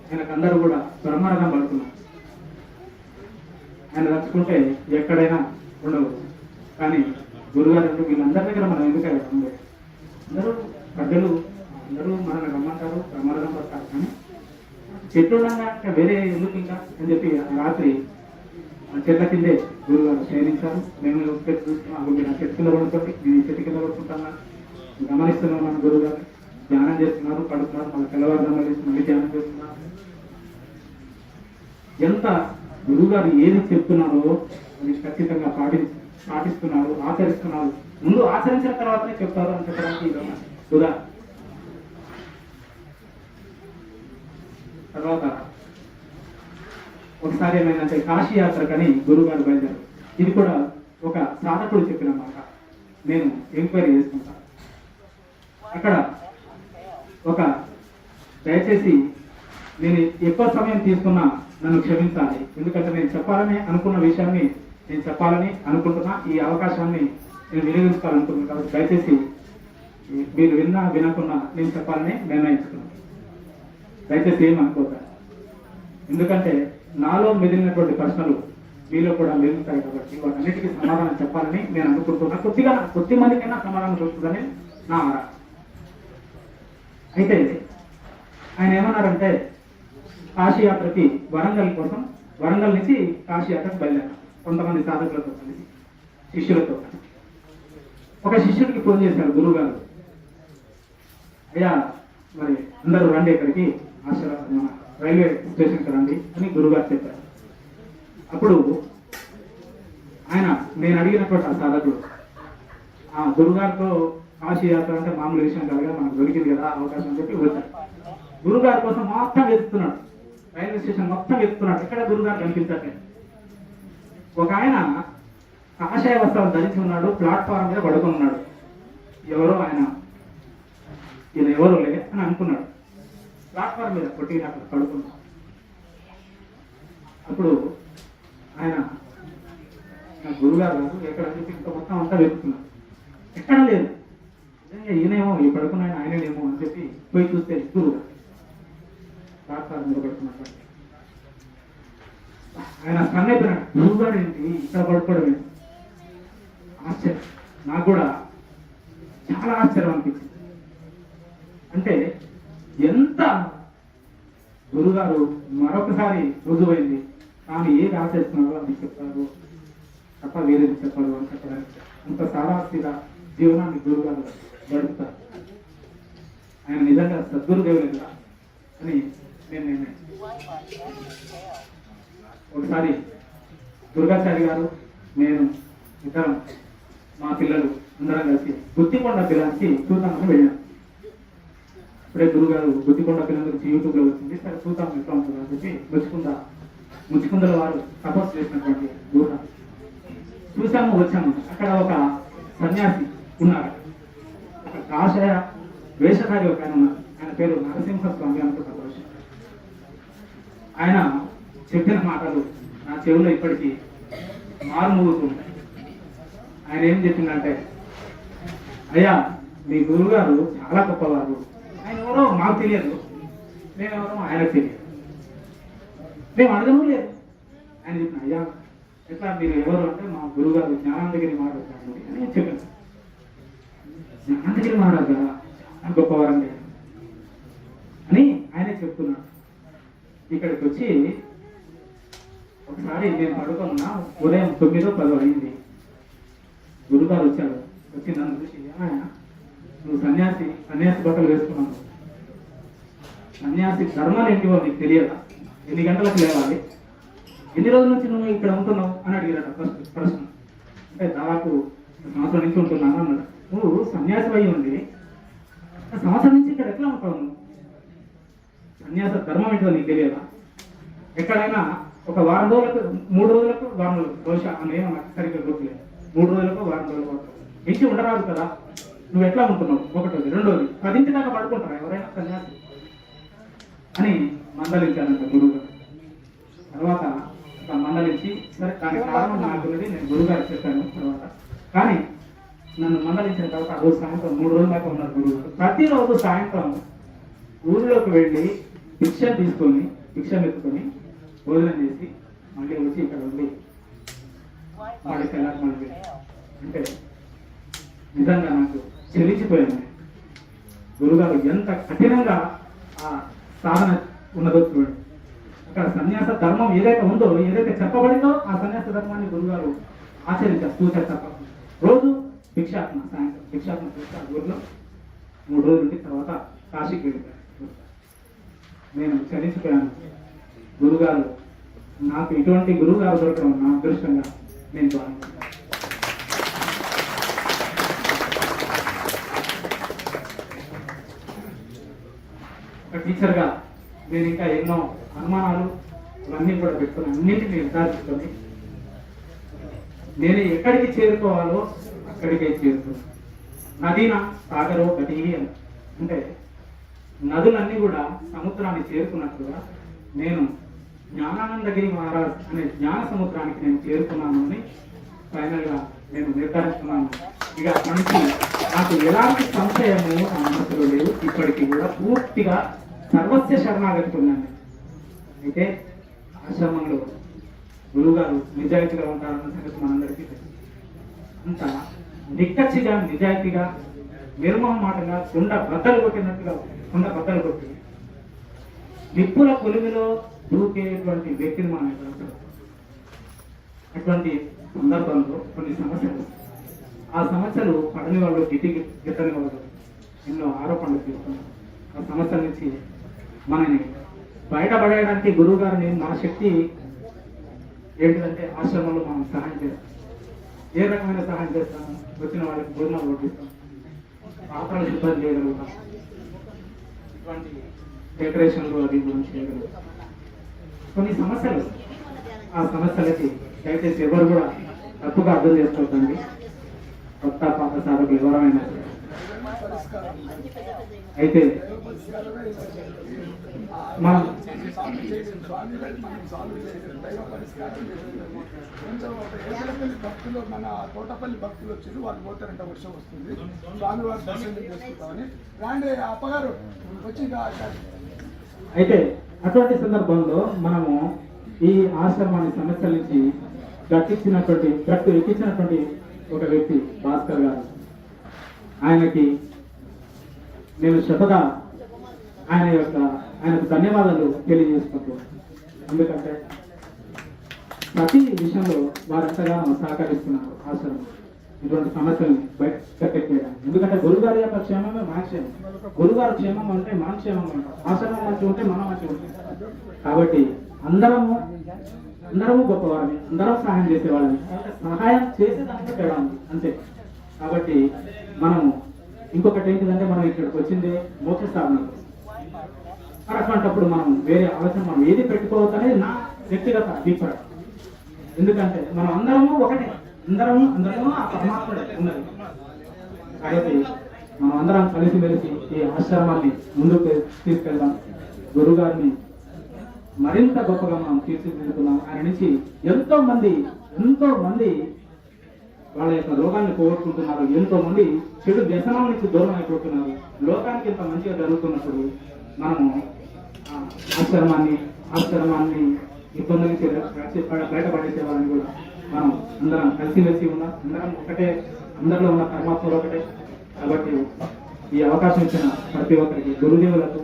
ఆయనకు అందరూ కూడా బ్రహ్మరథం పడుతున్నారు. ఆయన రచ్చుకుంటే ఎక్కడైనా ఉండవచ్చు. కానీ గురుగారు వీళ్ళందరి దగ్గర మనం ఎందుకు అందరూ పెద్దలు అందరూ మనల్ని రమ్మంటారు, బ్రహ్మరథం పడతారు. కానీ చెట్లు ఉండగా వేరే ఎందుకు ఇంకా అని చెప్పి రాత్రి చెట్ల కిందే గురుగారు శయనించారు. మేము చెట్టు కింద పడుతుంది, నేను చెట్టు కింద పడుకుంటున్నాను, గమనిస్తున్నాను. గురుగారు ధ్యానం చేస్తున్నారు, పడుతున్నారు, మళ్ళీ తెల్లవారుజామున మళ్ళీ ధ్యానం చేస్తున్నారు. ఎంత గురువుగారు ఏది చెప్తున్నారో అది ఖచ్చితంగా పాటిస్తున్నారు, ఆచరిస్తున్నారు. ముందు ఆచరించిన తర్వాతనే చెప్తారు అని చెప్పడానికి ఇది ఉదాహరణ. తర్వాత ఒకసారి ఏమైందంటే కాశీ యాత్రకని గురువు గారు బయలుదేరు. ఇది కూడా ఒక సాధకుడు చెప్పిన మాట, నేను ఎంక్వైరీ చేసుకుంటా. అక్కడ ఒక దయచేసి నేను ఎక్కువ సమయం తీసుకున్నా నన్ను క్షమించాలి, ఎందుకంటే నేను చెప్పాలని అనుకున్న విషయాన్ని నేను చెప్పాలని అనుకుంటున్నా, ఈ అవకాశాన్ని నేను వినియోగించుకోవాలనుకుంటున్నాను. కాబట్టి దయచేసి మీరు విన్నా వినకున్నా నేను చెప్పాలని నిర్ణయించుకున్నాను. దయచేసి ఏమనుకోతాను, ఎందుకంటే నాలో మెదిలినటువంటి ప్రశ్నలు మీలో కూడా మెదులుతాయి కాబట్టి వాటన్నిటికీ సమాధానం చెప్పాలని నేను అనుకుంటున్నా. కొద్ది మందికైనా సమాధానం దొరుకుతుందని నా ఆరా. అయితే ఆయన ఏమన్నారంటే కాశీ యాత్రకి వరంగల్ నుంచి కాశీ యాత్రకు బయలుదేరారు కొంతమంది సాధకులతో కలిసి, శిష్యులతో. ఒక శిష్యుడికి ఫోన్ చేశారు గురువు గారు, అయ్యా మరి అందరూ రండి ఇక్కడికి ఆశ్రమ రైల్వే స్టేషన్కి రండి అని గురువుగారు చెప్పారు. అప్పుడు ఆయన నేను అడిగినటువంటి ఆ సాధకుడు ఆ గురుగారితో కాశీ యాత్ర అంటే మామూలు విషయం కలగా మనకు దొరికింది కదా అవకాశం అని చెప్పి వచ్చాడు. గురుగారి కోసం మొత్తం వెతుకుతున్నాడు, రైల్వే స్టేషన్ మొత్తం వెతుకుతున్నాడు, ఎక్కడ గురుగారు కనిపించట్లేదు. ఒక ఆయన కాషాయ వస్త్రాలు ధరించి ఉన్నాడు, ప్లాట్ఫారం మీద పడుకొని ఉన్నాడు. ఎవరో ఆయన ఈయన ఎవరో లే అని అనుకున్నాడు. ప్లాట్ఫారం మీద కొట్టిన అక్కడ పడుకున్నాడు. అప్పుడు ఆయన గురుగారు ఎక్కడ చెప్పి ఇంకా మొత్తం అంతా వెతుకున్నాడు, ఎక్కడ లేదు. ఈయనేమో ఈ పడుకున్న ఆయనేమో అని చెప్పి పోయి చూస్తే గురువు ప్లాట్ఫారం మీద పడుకున్నట్టు. ఆయన సన్నైపోయినాడు, గురువుగారు ఏంటి ఇక్కడ పడుకోవడం ఏంటి? ఆశ్చర్యం, నాకు కూడా చాలా ఆశ్చర్యం అనిపించింది. అంటే ఎంత గురుగారు మరొకసారి రుజువైంది, తాను ఏది ఆచరిస్తున్నారో అది చెప్తారు తప్ప వేరేది చెప్పారు అని చెప్పడానికి అంత సారాస్థిగా జీవనాన్ని గురుగారు గడుపుతారు. ఆయన నిజంగా సద్గురుదేవులేదా అని నేను ఒకసారి దుర్గాచారి గారు నేను ఇద్దరం మా పిల్లలు అందరం కలిసి బుద్ధికొండ పిల్లలకి చూద్దామని వెళ్ళాం. ఇప్పుడే గురుగారు బుద్ధికొండ పిల్లల గురించి యూట్యూబ్లో వచ్చింది, సరే చూద్దాం ఎట్లా ఉంటుంది అని చెప్పి ముచ్చుకుందల వారు తపస్సు చేసినటువంటి గుహ చూసాము, వచ్చాము. అక్కడ ఒక సన్యాసి ఉన్నారు, ఒక కాషాయ వేషధారి ఒక ఆయన ఉన్నారు. ఆయన పేరు నరసింహస్వామి అనుకుంటున్నారు. ఆయన చెప్పిన మాటలు నా చెవులో ఇప్పటికీ మారుమోగుతూ ఉంటాయి. ఆయన ఏం చెప్పిందంటే, అయ్యా మీ గురువుగారు చాలా గొప్పవారు, ఆయన ఎవరో మాకు తెలియదు, మేమెవరో ఆయనకు తెలియదు, మేము అడగను లేదు. ఆయన చెప్పిన, అయ్యా ఎట్లా మీరు ఎవరు అంటే మా గురువుగారు జ్ఞానాందగిరి మాట్లాడతారు అని చెప్పాను. జ్ఞానాందగిరి మహారాజు కదా చాలా గొప్పవారండి అని ఆయనే చెప్తున్నాడు. ఇక్కడికి వచ్చి ఒకసారి నేను పడుకున్నా, ఉదయం 9-10 అయింది. గురుగారు వచ్చాడు, వచ్చి నన్ను చూసి, నువ్వు సన్యాసి బట్టలు వేసుకున్నాను, సన్యాసి ధర్మాలు ఏంటివో నీకు తెలియదా, ఎన్ని గంటలకు లేవాలి, ఎన్ని రోజుల నుంచి నువ్వు ఇక్కడ ఉంటున్నావు అని అడిగారట. ప్రశ్న అంటే దాదాపు సంవత్సరం నుంచి ఉంటున్నాను అన్నాడు. నువ్వు సన్యాసి అయి ఉంది, సంవత్సరం నుంచి ఇక్కడ ఎట్లా ఉంటావు నువ్వు, సన్యాస ధర్మం ఏంటో నీకు తెలియదా, ఎక్కడైనా ఒక వారం రోజులకు 3 రోజులకు వారం రోజులు బహుశా అని ఏమన్నా సరిగ్గా గుర్తులేదు, 3 రోజులకు వారం రోజులకు మించి ఉండరాదు కదా, నువ్వు ఎట్లా ఉంటున్నావు, 1 రోజు 2 రోజులు 10 దాకా పడుకుంటారా ఎవరైనా సన్యాసి అని మందలించానంట గురువు గారు. తర్వాత మందలించి సరే దానికి కారణం నాకు నేను గురువు గారికి చెప్పాను తర్వాత. కానీ నన్ను మందలించిన తర్వాత రోజు సాయంత్రం 3 రోజుల దాకా ఉన్నారు గురువు గారు. ప్రతిరోజు సాయంత్రం ఊరిలోకి వెళ్ళి భిక్ష ఎత్తుకొని భోజనం చేసి మళ్ళీ వచ్చి ఇక్కడ ఉండి వాడికి మళ్ళీ అంటే నిజంగా నాకు చెలించిపోయాను. గురుగారు ఎంత కఠినంగా ఆ సాధన ఉన్నదో చూడండి. అక్కడ సన్యాస ధర్మం ఏదైతే ఉందో, ఏదైతే చెప్పబడిందో ఆ సన్యాస ధర్మాన్ని గురుగారు ఆచరించారు. చూశారు తప్ప రోజు సాయంత్రం భిక్షాటన చేసి ఆ ఊరిలో 3 రోజులు ఉండి తర్వాత కాశీకి వెళ్ళిపోయారు. నేను చలించిపోయాను. గురుగారు నాకు ఇటువంటి గురువుగారు దొరకడం నా అదృష్టంగా నేను భావించాను. ఒక టీచర్గా నేను ఇంకా ఎన్నో అనుమానాలు ఇవన్నీ కూడా పెట్టుకుని అన్నింటినీ నిర్ధారించుకొని నేను ఎక్కడికి చేరుకోవాలో అక్కడికే చేరుకున్నాను. నదీన సాగరో గతి అని అంటే నదులన్నీ కూడా సముద్రాన్ని చేరుకున్నట్టుగా నేను జ్ఞానానందగిరి మహారాజ్ అనే జ్ఞాన సముద్రానికి నేను చేరుకున్నాను అని ఫైనల్గా నేను నిర్ధారిస్తున్నాను. ఇక అక్కడి నుంచి నాకు ఎలాంటి సంశయము నా మనసులో లేదు. ఇప్పటికీ కూడా పూర్తిగా సర్వస్వ శరణాగతి ఉన్నాను. అయితే ఆశ్రమంలో గురువుగారు నిజాయితీగా ఉంటారన్న సంగతి మనందరికీ తెలుసు. అంత నిక్కచ్చిగా నిజాయితీగా నిర్మమాటంగా కుండ బద్దలు కొట్టినట్టుగా కుండ బద్దలు కొట్టి నిప్పుల కొలిమిలో దూకేటువంటి వ్యక్తిని మనం ఎక్కడ అటువంటి సందర్భంలో కొన్ని సమస్యలు ఆ సమస్యలు పడని వాళ్ళు గిట్టని వాళ్ళు ఎన్నో ఆరోపణలు తీసుకున్నారు. ఆ సమస్యల నుంచి మనని బయటపడేయడానికి గురువు గారిని మన శక్తి ఏంటిదంటే ఆశ్రమంలో మనం సహాయం చేస్తాం. ఏ రకమైన సహాయం చేస్తాము? వచ్చిన వాళ్ళకి భోజనాలు కొట్టిస్తాం, పాత్రలు సిద్ధం చేయగలుగుతాం, ఇటువంటి డెకరేషన్లు అది మనం చేయగలుగుతాం. కొన్ని సమస్యలు ఆ సమస్యలకి దయచేసి ఎవరు కూడా తప్పుగా అర్థం చేసుకోవద్దండి. కొత్త పాత సాధకులు ఎవరైనా అయితే మనం భక్తులు మన తోటపల్లి భక్తులు వచ్చి వాళ్ళు పోతారంట, వర్షం వస్తుంది, స్వామి వారి దర్శనం చేసుకుంటామని రాండి అప్పగారు వచ్చి. అయితే అటువంటి సందర్భంలో మనము ఈ ఆశ్రమాన్ని సమస్యల నుంచి ఎక్కించినటువంటి ఒక వ్యక్తి భాస్కర్ గారు, ఆయనకి నేను శతగా ఆయనకు ధన్యవాదాలు తెలియజేసుకుంటూ, ఎందుకంటే ప్రతి విషయంలో వారెంతగానో సహకరిస్తున్నారు ఆశ్రమం ఇటువంటి సమస్యల్ని బయటకెట్టేయడానికి. ఎందుకంటే గురుగారి యొక్క క్షేమమే మన క్షేమం, గురుగారు క్షేమం అంటే మన క్షేమం అంటాం, ఆశ్రమం మంచి ఉంటే మనం మంచి ఉంటాం. కాబట్టి అందరము గొప్పవారని, అందరం సహాయం చేసేవాళ్ళని, సహాయం చేసేదానికి తేడా ఉంది అంతే. కాబట్టి మనము ఇంకొకటి ఏంటిదంటే మనం ఇక్కడికి వచ్చింది మోక్ష సాధన. అటువంటిప్పుడు మనం వేరే ఆలోచన మనం ఏది పెట్టుకోవద్దు అనేది నా వ్యక్తిగత అభిప్రాయం. ఎందుకంటే మనం అందరము ఒకటే, అందరము ఆ పరమాత్ముడే ఉన్నది. కాబట్టి మనం అందరం కలిసిమెలిసి ఈ ఆశ్రమాన్ని ముందుకు తీసుకెళ్దాం. గురువు గారిని మరింత గొప్పగా మనం తీర్చిదిద్దుకున్నాం. ఆయన నుంచి ఎంతో మంది వాళ్ళ యొక్క రోగాన్ని పోగొట్టుకుంటున్నారు, ఎంతో మంది చెడు వ్యసనాల నుంచి దూరం అయిపోతున్నారు. లోకానికి ఇంత మంచిగా జరుగుతున్నప్పుడు మనము ఆశ్రమాన్ని ఇబ్బంది నుంచి బయటపడేసే వాళ్ళని కూడా మనం అందరం కలిసిమెలిసి ఉన్నాం. అందరం ఒకటే, అందరిలో ఉన్న పరమాత్మలు ఒకటే. కాబట్టి ఈ అవకాశం ఇచ్చిన ప్రతి ఒక్కరికి, గురుదేవులకు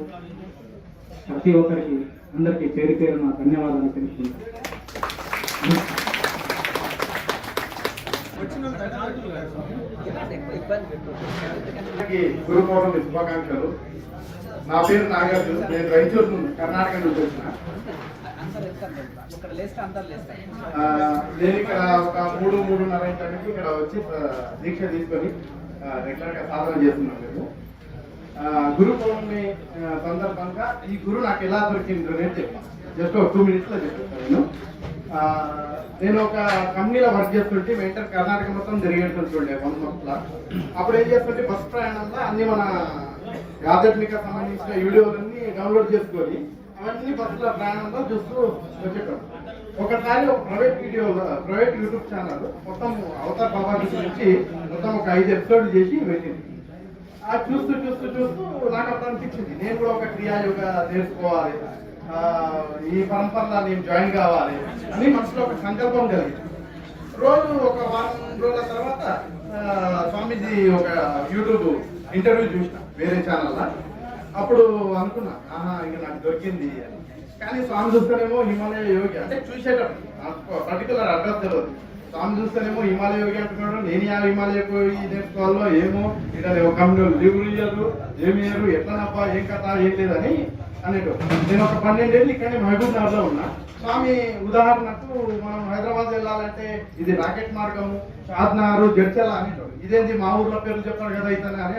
ప్రతి ఒక్కరికి అందరికీ పేరు పేరున ధన్యవాదాలు తెలుపుకుంటాను. గురు పౌర్ణమి శుభాకాంక్షలు. నా పేరు నాగార్జున, నేను రైచూరు కర్ణాటక నుంచి వచ్చిన. నేను ఇక్కడ ఒక 3-3:30 నుంచి ఇక్కడ వచ్చి దీక్ష తీసుకొని రెగ్యులర్ గా సాధన చేస్తున్నాను. మేము గురు పౌర్ణమి సందర్భంగా ఈ గురు నాకు ఎలా దొరికింది అనేది చెప్తాను. జస్ట్ ఒక 2 minutes లో చెప్తాను. నేను ఒక కంపెనీలో వర్క్ చేస్తుంటే వెంటనే కర్ణాటక మొత్తం తిరిగేస్తుంటుండే 1 month. అప్పుడు ఏం చేస్తుంటే బస్ ప్రయాణంలో అన్ని మన ఆధ్యాత్మిక సంబంధించిన వీడియోలన్నీ డౌన్లోడ్ చేసుకొని అవన్నీ బస్సుల ప్రయాణంలో చూస్తూ వచ్చేటప్పుడు ఒకసారి ఒక ప్రైవేట్ యూట్యూబ్ ఛానల్ మొత్తం అవతార్ బాబా గురించి మొత్తం ఒక 5 episodes చేసి పెట్టింది. చూస్తూ నాకు అప్పుడు అనిపించింది నేను కూడా ఒక క్రియాయోగ నేర్చుకోవాలి, ఈ పరంపరలో నేను జాయిన్ కావాలి అని మనసులో ఒక సంకల్పం కలిగింది. రోజు ఒక 1 రోజుల తర్వాత స్వామీజీ ఒక యూట్యూబ్ ఇంటర్వ్యూ చూసిన వేరే ఛానల్లో. అప్పుడు అనుకున్నా, ఇంకా నాకు దొరికింది అని. కానీ స్వామి చూస్తేనేమో హిమాలయ యోగి అంటే చూసేటప్పుడు పర్టికులర్ అడ్రస్ తెలియదు. స్వామి చూస్తేనేమో హిమాలయ యోగి అంటున్నాడు, నేను హిమాలయ యోగి నేర్చుకోవాలో ఏమో, ఇక్కడ ఒక కంపెనీలు లీవులు ఇయ్యరు, ఏమి ఇయ్యరు, ఎట్లా నప్ప ఏం కథ ఏం లేదని అనేటోడు. నేను ఒక 12 ఏళ్ళు ఇక్కడనే మహబూబ్ నగర్ లో ఉన్నా. స్వామి ఉదాహరణకు మనం హైదరాబాద్ వెళ్ళాలంటే ఇది రాకెట్ మార్గము, షాద్నగర్, జడ్చల అనేటోడు. ఇదేంటి మా ఊర్లో పేర్లు చెప్తాడు కదా ఇతను అని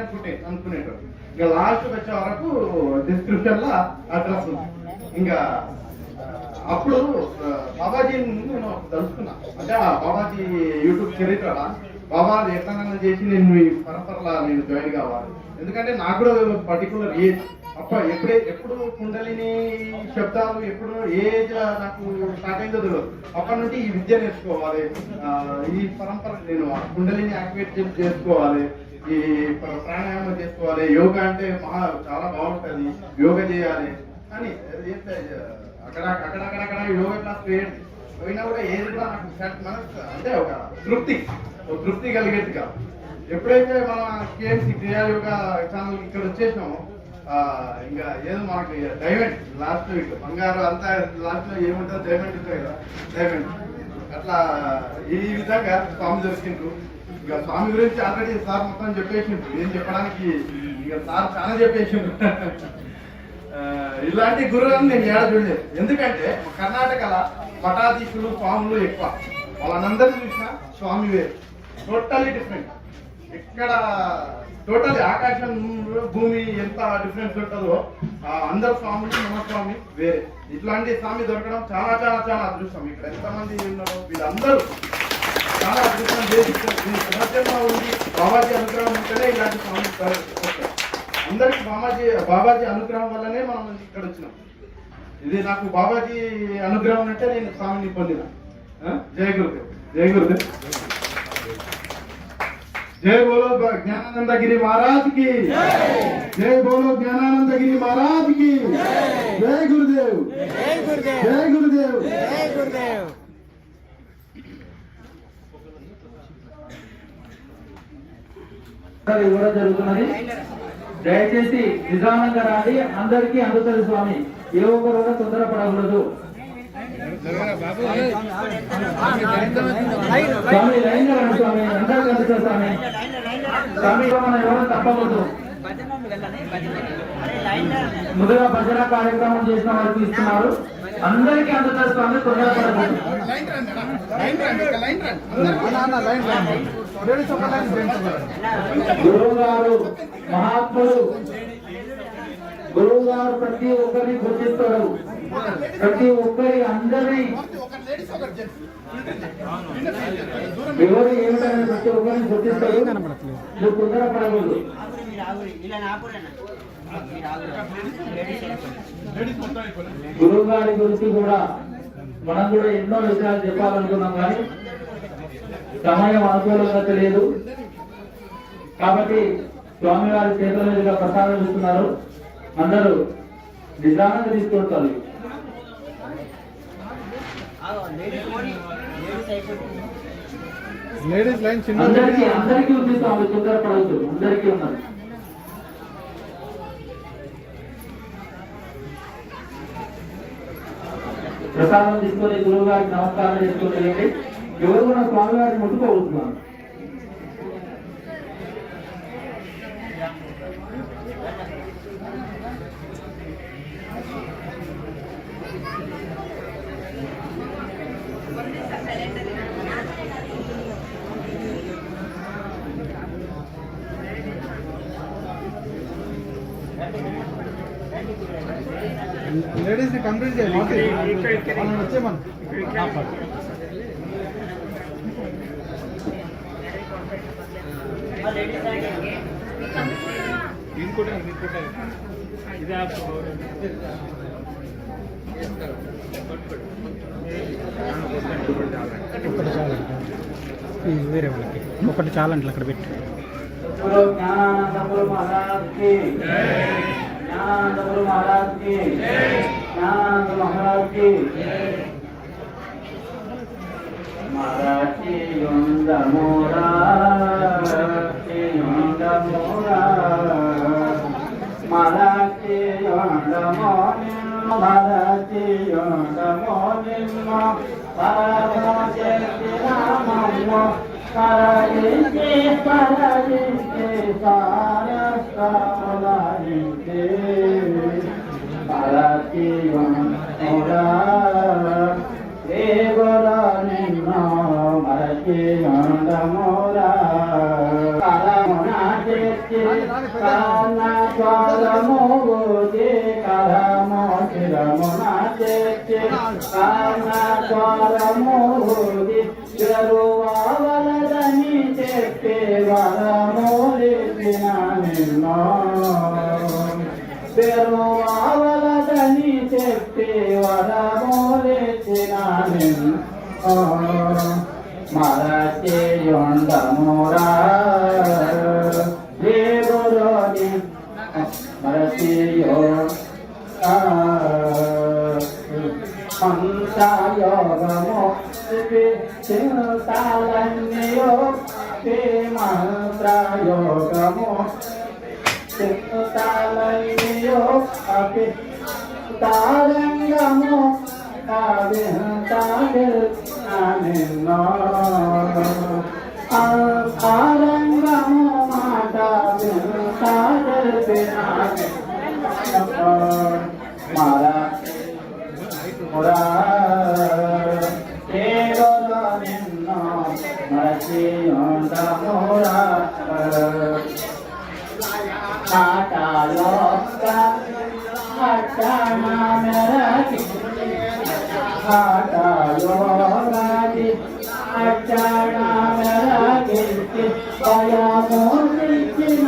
అనుకునేటోడు. ఇంకా లాస్ట్ వచ్చే వరకు డిస్క్రిప్షన్ లో అడ్రస్ ఉంది. ఇంకా అప్పుడు బాబాజీ నేను తెలుసుకున్నా. అంటే ఆ బాబాజీ యూట్యూబ్ చరిత్ర బాబాజీ ఎట్లా చేసి నేను ఈ పరంపరలా నేను జాయిన్ కావాలి. ఎందుకంటే నాకు కూడా పర్టికులర్ ఏజ్ ఎప్పుడు కుండలిని శబ్దాలు ఎప్పుడు ఏజ్ నాకు స్టార్ట్ అయిందో తెలియదు. అప్పటి నుండి ఈ విద్య నేర్చుకోవాలి, ఈ పరంపర నేను కుండలిని యాక్టివేట్ చేసుకోవాలి, ఈ ప్రాణాయామం చేసుకోవాలి, యోగా అంటే చాలా బాగుంటుంది, యోగా చేయాలి అని అక్కడక్కడ యోగా క్లాస్ పోయినా కూడా ఏది కూడా నాకు మనసు అంటే ఒక తృప్తి కలిగేట్టుగా. ఎప్పుడైతే మన కేఎంసి క్రియా యోగా ఛానల్ ఇక్కడ వచ్చేసామో ఇంకా ఏదో మనకి డైమండ్ లాస్ట్ వీక్ బంగారు అంతా లాస్ట్ లో ఏముంటుందో డైమండ్ ఉంటాయి కదా, డైమండ్ అట్లా ఈ విధంగా స్వామి దొరికిండ్రు. ఇక స్వామి గురించి ఆల్రెడీ సార్ మొత్తం చెప్పేసిండ్రు, ఏం చెప్పడానికి ఇక సార్ చాలా చెప్పేసిండ్రు. ఇలాంటి గురువులను నేను ఏడ చూడలేదు. ఎందుకంటే కర్ణాటకలో మఠాధీశులు స్వాములు ఎక్కువ, వాళ్ళందరినీ చూసినా స్వామి వేరు, టోటల్లీ డిఫరెంట్. ఇక్కడ టోటల్లీ ఆకాశం భూమి ఎంత డిఫరెన్స్ ఉంటుందో అందరు స్వాములు మన స్వామి వేరే. ఇట్లాంటి స్వామి దొరకడం చాలా చాలా చాలా అదృష్టం. ఇక్కడ ఎంతమంది ఉన్నారో వీళ్ళందరూ చాలా అదృష్టం చేసి సమాజంలో ఉంది. బాబాజీ అనుగ్రహం ఉంటేనే ఇలాంటి స్వామి వస్తారు. అందరికి బాబాజీ అనుగ్రహం వల్లనే మనం ఇక్కడ వచ్చినాం. ఇది నాకు బాబాజీ అనుగ్రహం అంటే నేను స్వామిని పొందిన. జయ గురుదేవ్, జయ గురుదేవ్, జయ బోలో జ్ఞానానందగిరి మహారాజ్ కి, జయ బోలో జ్ఞానానందగిరి మహారాజ్ కి, జయ గురుదేవ్, జయ గురుదేవ్, జయ గురుదేవ్. ఇవ్వడం జరుగుతున్నది. దయచేసి నిదానంగా రాండి, అందరికీ అందుతుంది స్వామి. ఏ ఒక్కరు కూడా తొందరపడకూడదు. స్వామి లైన్ రండి స్వామి, అందరికీ అందుతుంది స్వామి. స్వామి మనం ఎవరు తప్పకూడదు. ముందుగా భజన కార్యక్రమం చేసిన వారికి ఇస్తున్నారు, అందరికీ అందుతుంది స్వామి, తొందరపడకూడదు. గురువు గారు మహాత్ముడు, గురువు గారు ప్రతి ఒక్కరిని గుర్తిస్తాడు, ప్రతి ఒక్కరి అందరినీ ఎవరు ఏమిటని ప్రతి ఒక్కరిని గుర్తిస్తాడు. నువ్వు తొందరపడకూడదు. గురువు గారి గురించి కూడా మనం కూడా ఎన్నో విషయాలు చెప్పాలనుకున్నాం, కానీ సమయం అనుకూలంగా తెలియదు. కాబట్టి స్వామివారి చేతుల మీదుగా ప్రసాదం ఇస్తున్నారు, అందరూ నిదానంగా తీసుకుంటారు. అందరికీ ఉంది స్వామి, తొందరపడవద్దు, అందరికీ ఉన్నారు. ప్రసాదం తీసుకొని గురువు గారికి నమస్కారం చేసుకుని ఎవరు కూడా స్వామి గారిని ముట్టుకోబోతున్నారు. లేడీస్ ని కంప్లీట్ చేయాలి. వచ్చే మనం వేరే వాళ్ళకి ఒకటి చాలంటే అక్కడ పెట్టి జ్ఞానానందపురు మహారాజ్ కి, జ్ఞానానందపురు మహారాజ్ కి, జ్ఞానానంద మహారాజ్ కి. మరాఠీ యుండమోరా, యుండమోరా, మరాఠీ యుండమోని, మరాఠీ యుండమోని, పరమశక్తి రామమ్మ పరజించి పరజించి సారస్వలాయించి మరచియుండమురా దేవుడా నిన్ను మరచియుండమురా కలమున చేర్చి కాన ద్వారము ఊది కలము శిరమున చేర్చి కాన ద్వారము ఊది చెరువవలదని చెప్పి వరమూలిసిన నిన్ను చెరువవలదని చెప్పి వరమూలిసిన నిన్ను మరచియుండమురా దేవుని మరచియో మంత్రయోగము చింతాలన్యో మంత్రయోగము చింతాలన్యో అపి తారంగము ఆరంగము మాట మారా మురా దేవుడు నిన్ను మరచియుండమురా ఆటలోక అట్టనా మెరకి ఆటలోగాది అట్టనా మెరకి భయమూర్చిన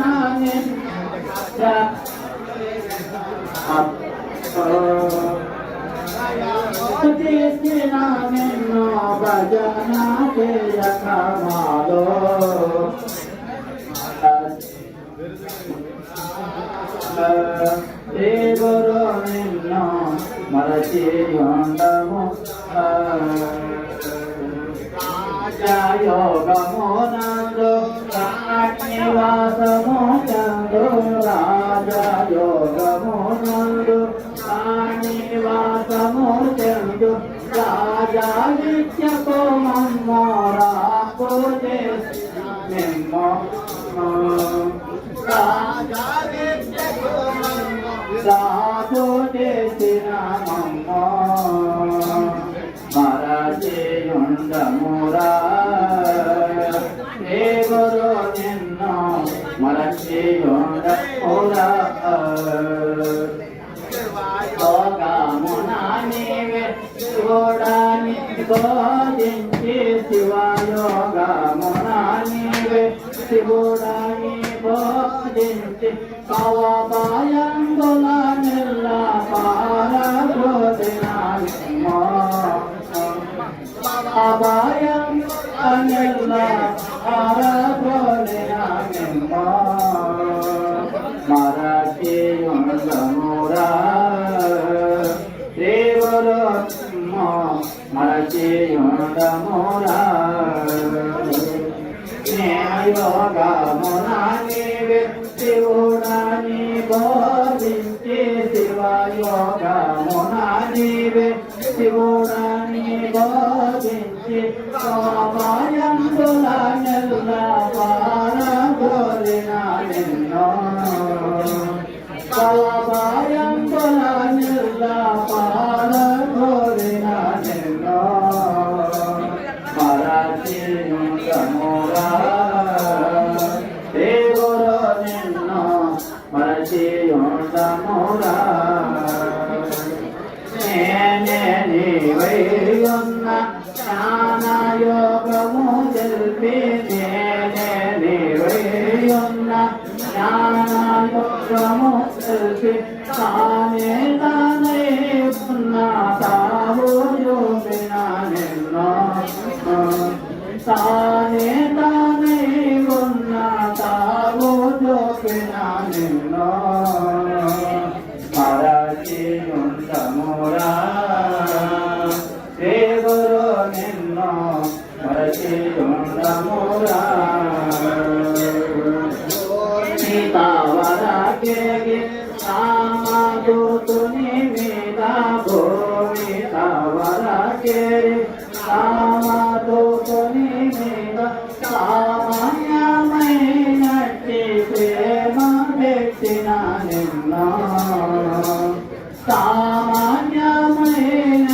చేసిన నిన్ను భజన చేయకమాలో దేవుడు నిన్ను మరచియుండము యోగము నందు నివాసము చందు రాజయోగము నందు నివాసము చందు రాజా నిత్యకు మమ్మోరా పూజే నిమ్మో రాజు చేసిన మమ్మ మరచియుండమురా దేవుడు నిన్ను మరచియుండమురా యోగమున నీవే శివుడాని బోధించి శివయోగమున నీవే శివుడాని బోధించి భవభయంబుల నిల్ల పారబోధినానిమ్మ అభయం అనిల్ల పారబోధినానిమ్మ మరచియుండమురా దేవుడు మరచియుండమురా యోగమున నీవే శివుడాని బోధించి శివయోగమున నీవే శివుడాని బోధించి భయంబుల నిల్ల పారబోధిన నిన్ను భయంబుల నిల్ల పారబోధిన నిన్ను మరచియుండమురా దేవుడు నిన్ను మరచియుండమురా నేనే నీవైయున్న జ్ఞానయోగము తెలిపి నేనే నీవైయున్న జ్ఞానయోగము తెలిపి తానే తానై ఉన్న తావు చూపిన నిన్ను తానే తానై ఉన్న తావు చూపిన నిన్ను మరచియుండమురా దేవుడు నిన్ను మరచియుండమురా సీతావరాకేగి సామదూతుని మీద భూమి తావరాకేరి సామదూతుని మీద సామాన్యమైనట్టి ప్రేమ వ్యక్తిన నిన్ను సామాన్యమైన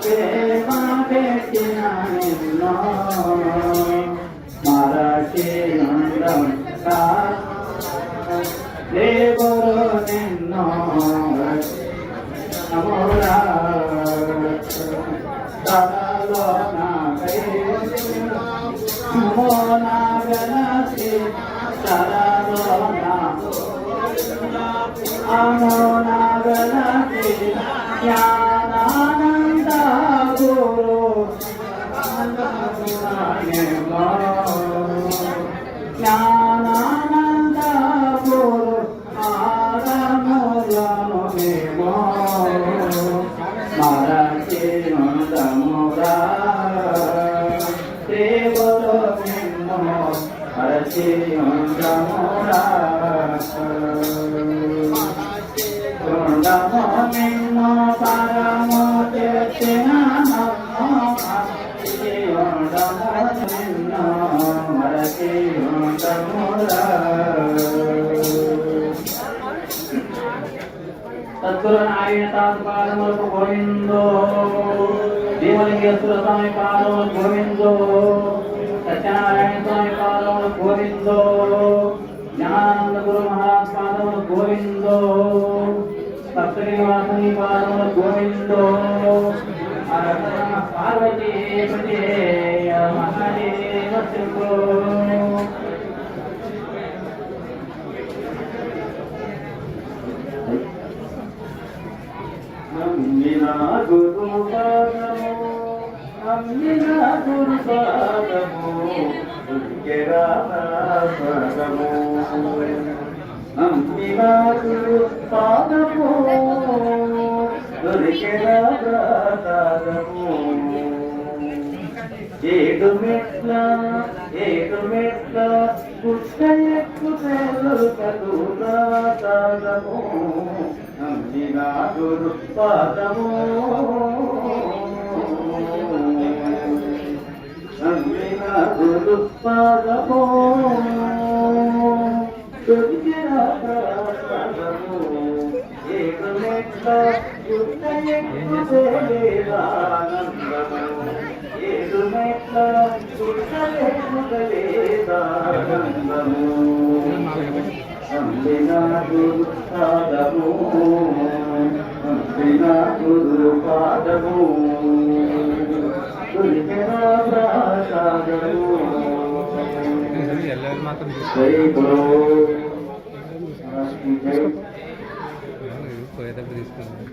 ప్రేమ పెట్టిన నిన్నో మరచి ఉండడం దేవుడు నిన్నో నమోరా తనలో నాకై నమో నాగనసి తనలో నా అమో నాగనసి జ్ఞానానంద గురు జ్ఞానానంద గురు ఆరములను మేము మరచి నుండమురా దేవుడు నిన్ను మరచి నుండమురా ఉండము నిన్ను పరము తెచ్చిన ఉండము నిన్ను మరచి ఉండమురా సద్గురు నారాయణ పాదములకు గోవిందో దేవలింగేశ్వర స్వామి పాదములకు గోవిందో సత్యనారాయణ స్వామి పాదములకు గోవిందో జ్ఞానానంద గురు మహారాజ్ పాదములకు గోవిందో సప్తగిరివాసుని పాదములకు గోవిందో పార్వతీ మహాదేవ శంభో అమ్మినా గురు పాదము అమ్మినా గురు పాదము దుర్గెరా పాదము అమ్మినా గురు పాదము దుర్గెరా పాదము ఏడు మెట్ల పుట్ట ఎక్కు పాదము అమ్మినా గురు పాదము అమ్మినా గురు పాదము దుర్గెరా పాదము ఏడు మెట్ల పుట్ట ఎక్కు ఏడు మెట్ల పుట్ట ఎక్కు అమ్మినా గురు పాదము అమ్మినా గురు పాదము దుర్గెరా పాదము జై గురు పోయేటప్పుడు తీసుకున్నాను.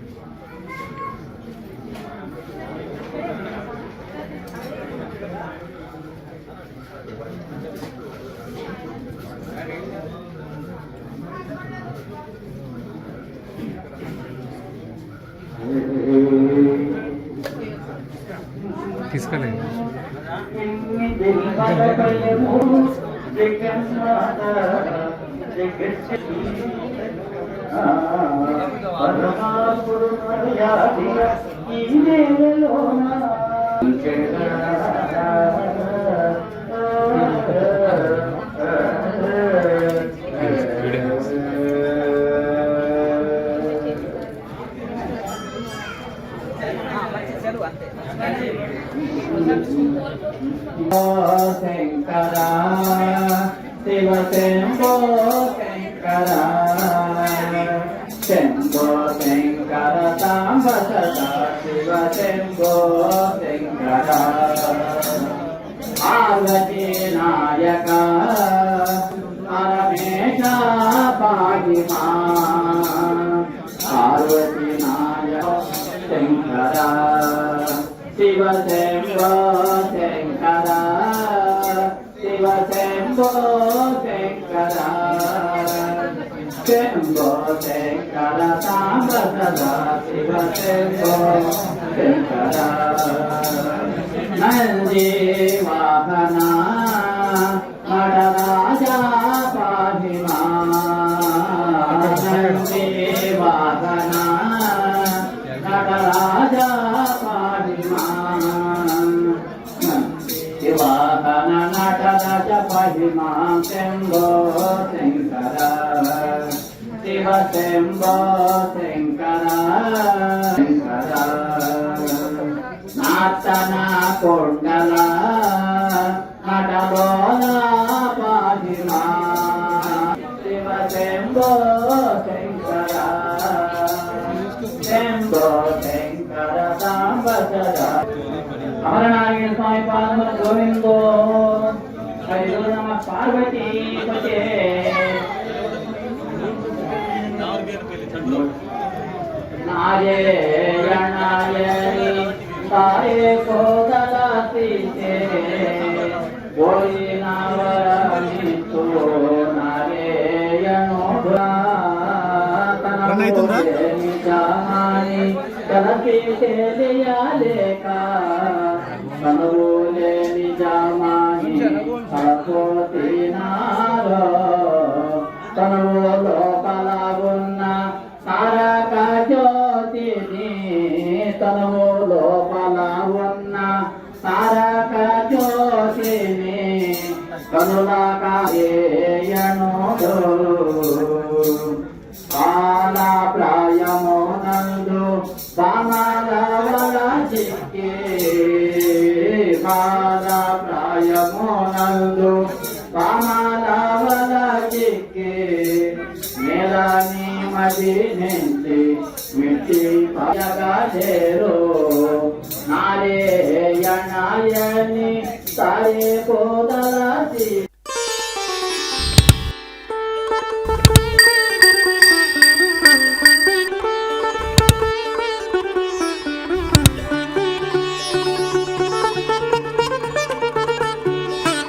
తీసుకోలేదు. శంకరా శివ శంభో శంకరా శంభో శంకర సాంబ సదా శివ శంభో శంకరా పార్వతీ నాయక పరమేశ పాహి మా పార్వతీ నాయక శంకరా శివ శంభో శంకరా శివ శంభో శంకరా శంభో శంకర సాంబ సదా శివ శంభో శంకరా నంది వాహన మడరాజా పాహి మా నంది వాహన నటరాజా పాహి మా వాహన నటరాజ పాహి మా శంభో శంకర శివ శివ శంభో శంకర శంకర నాతన కొండల నటలోన పాహిమా శివ శంభో శంకర శంభో శంకర సాంబ సదా అమరనారాయణ స్వామి పాదముల గోవిందో హరి నమ పార్వతీ పతే నారాయణాయని సాయే కోదలాసితే ఓయి నావరమితో నారాయణోడా తనైతుందా నిజాని కలకి తెలియాలేక కనులే నిజామాని అపోతి నారో తనువు లోపల ఉన్న తారక జ్యోతిని తనువు లోపల ఉన్న తారక జ్యోతిని కనులకాయను కాల ప్రాయమునందు బామలవల చిక్కి కాల ప్రాయమునందు బామలవల చిక్కి నెలని మది నుంచి మిట్టి పయగలేరు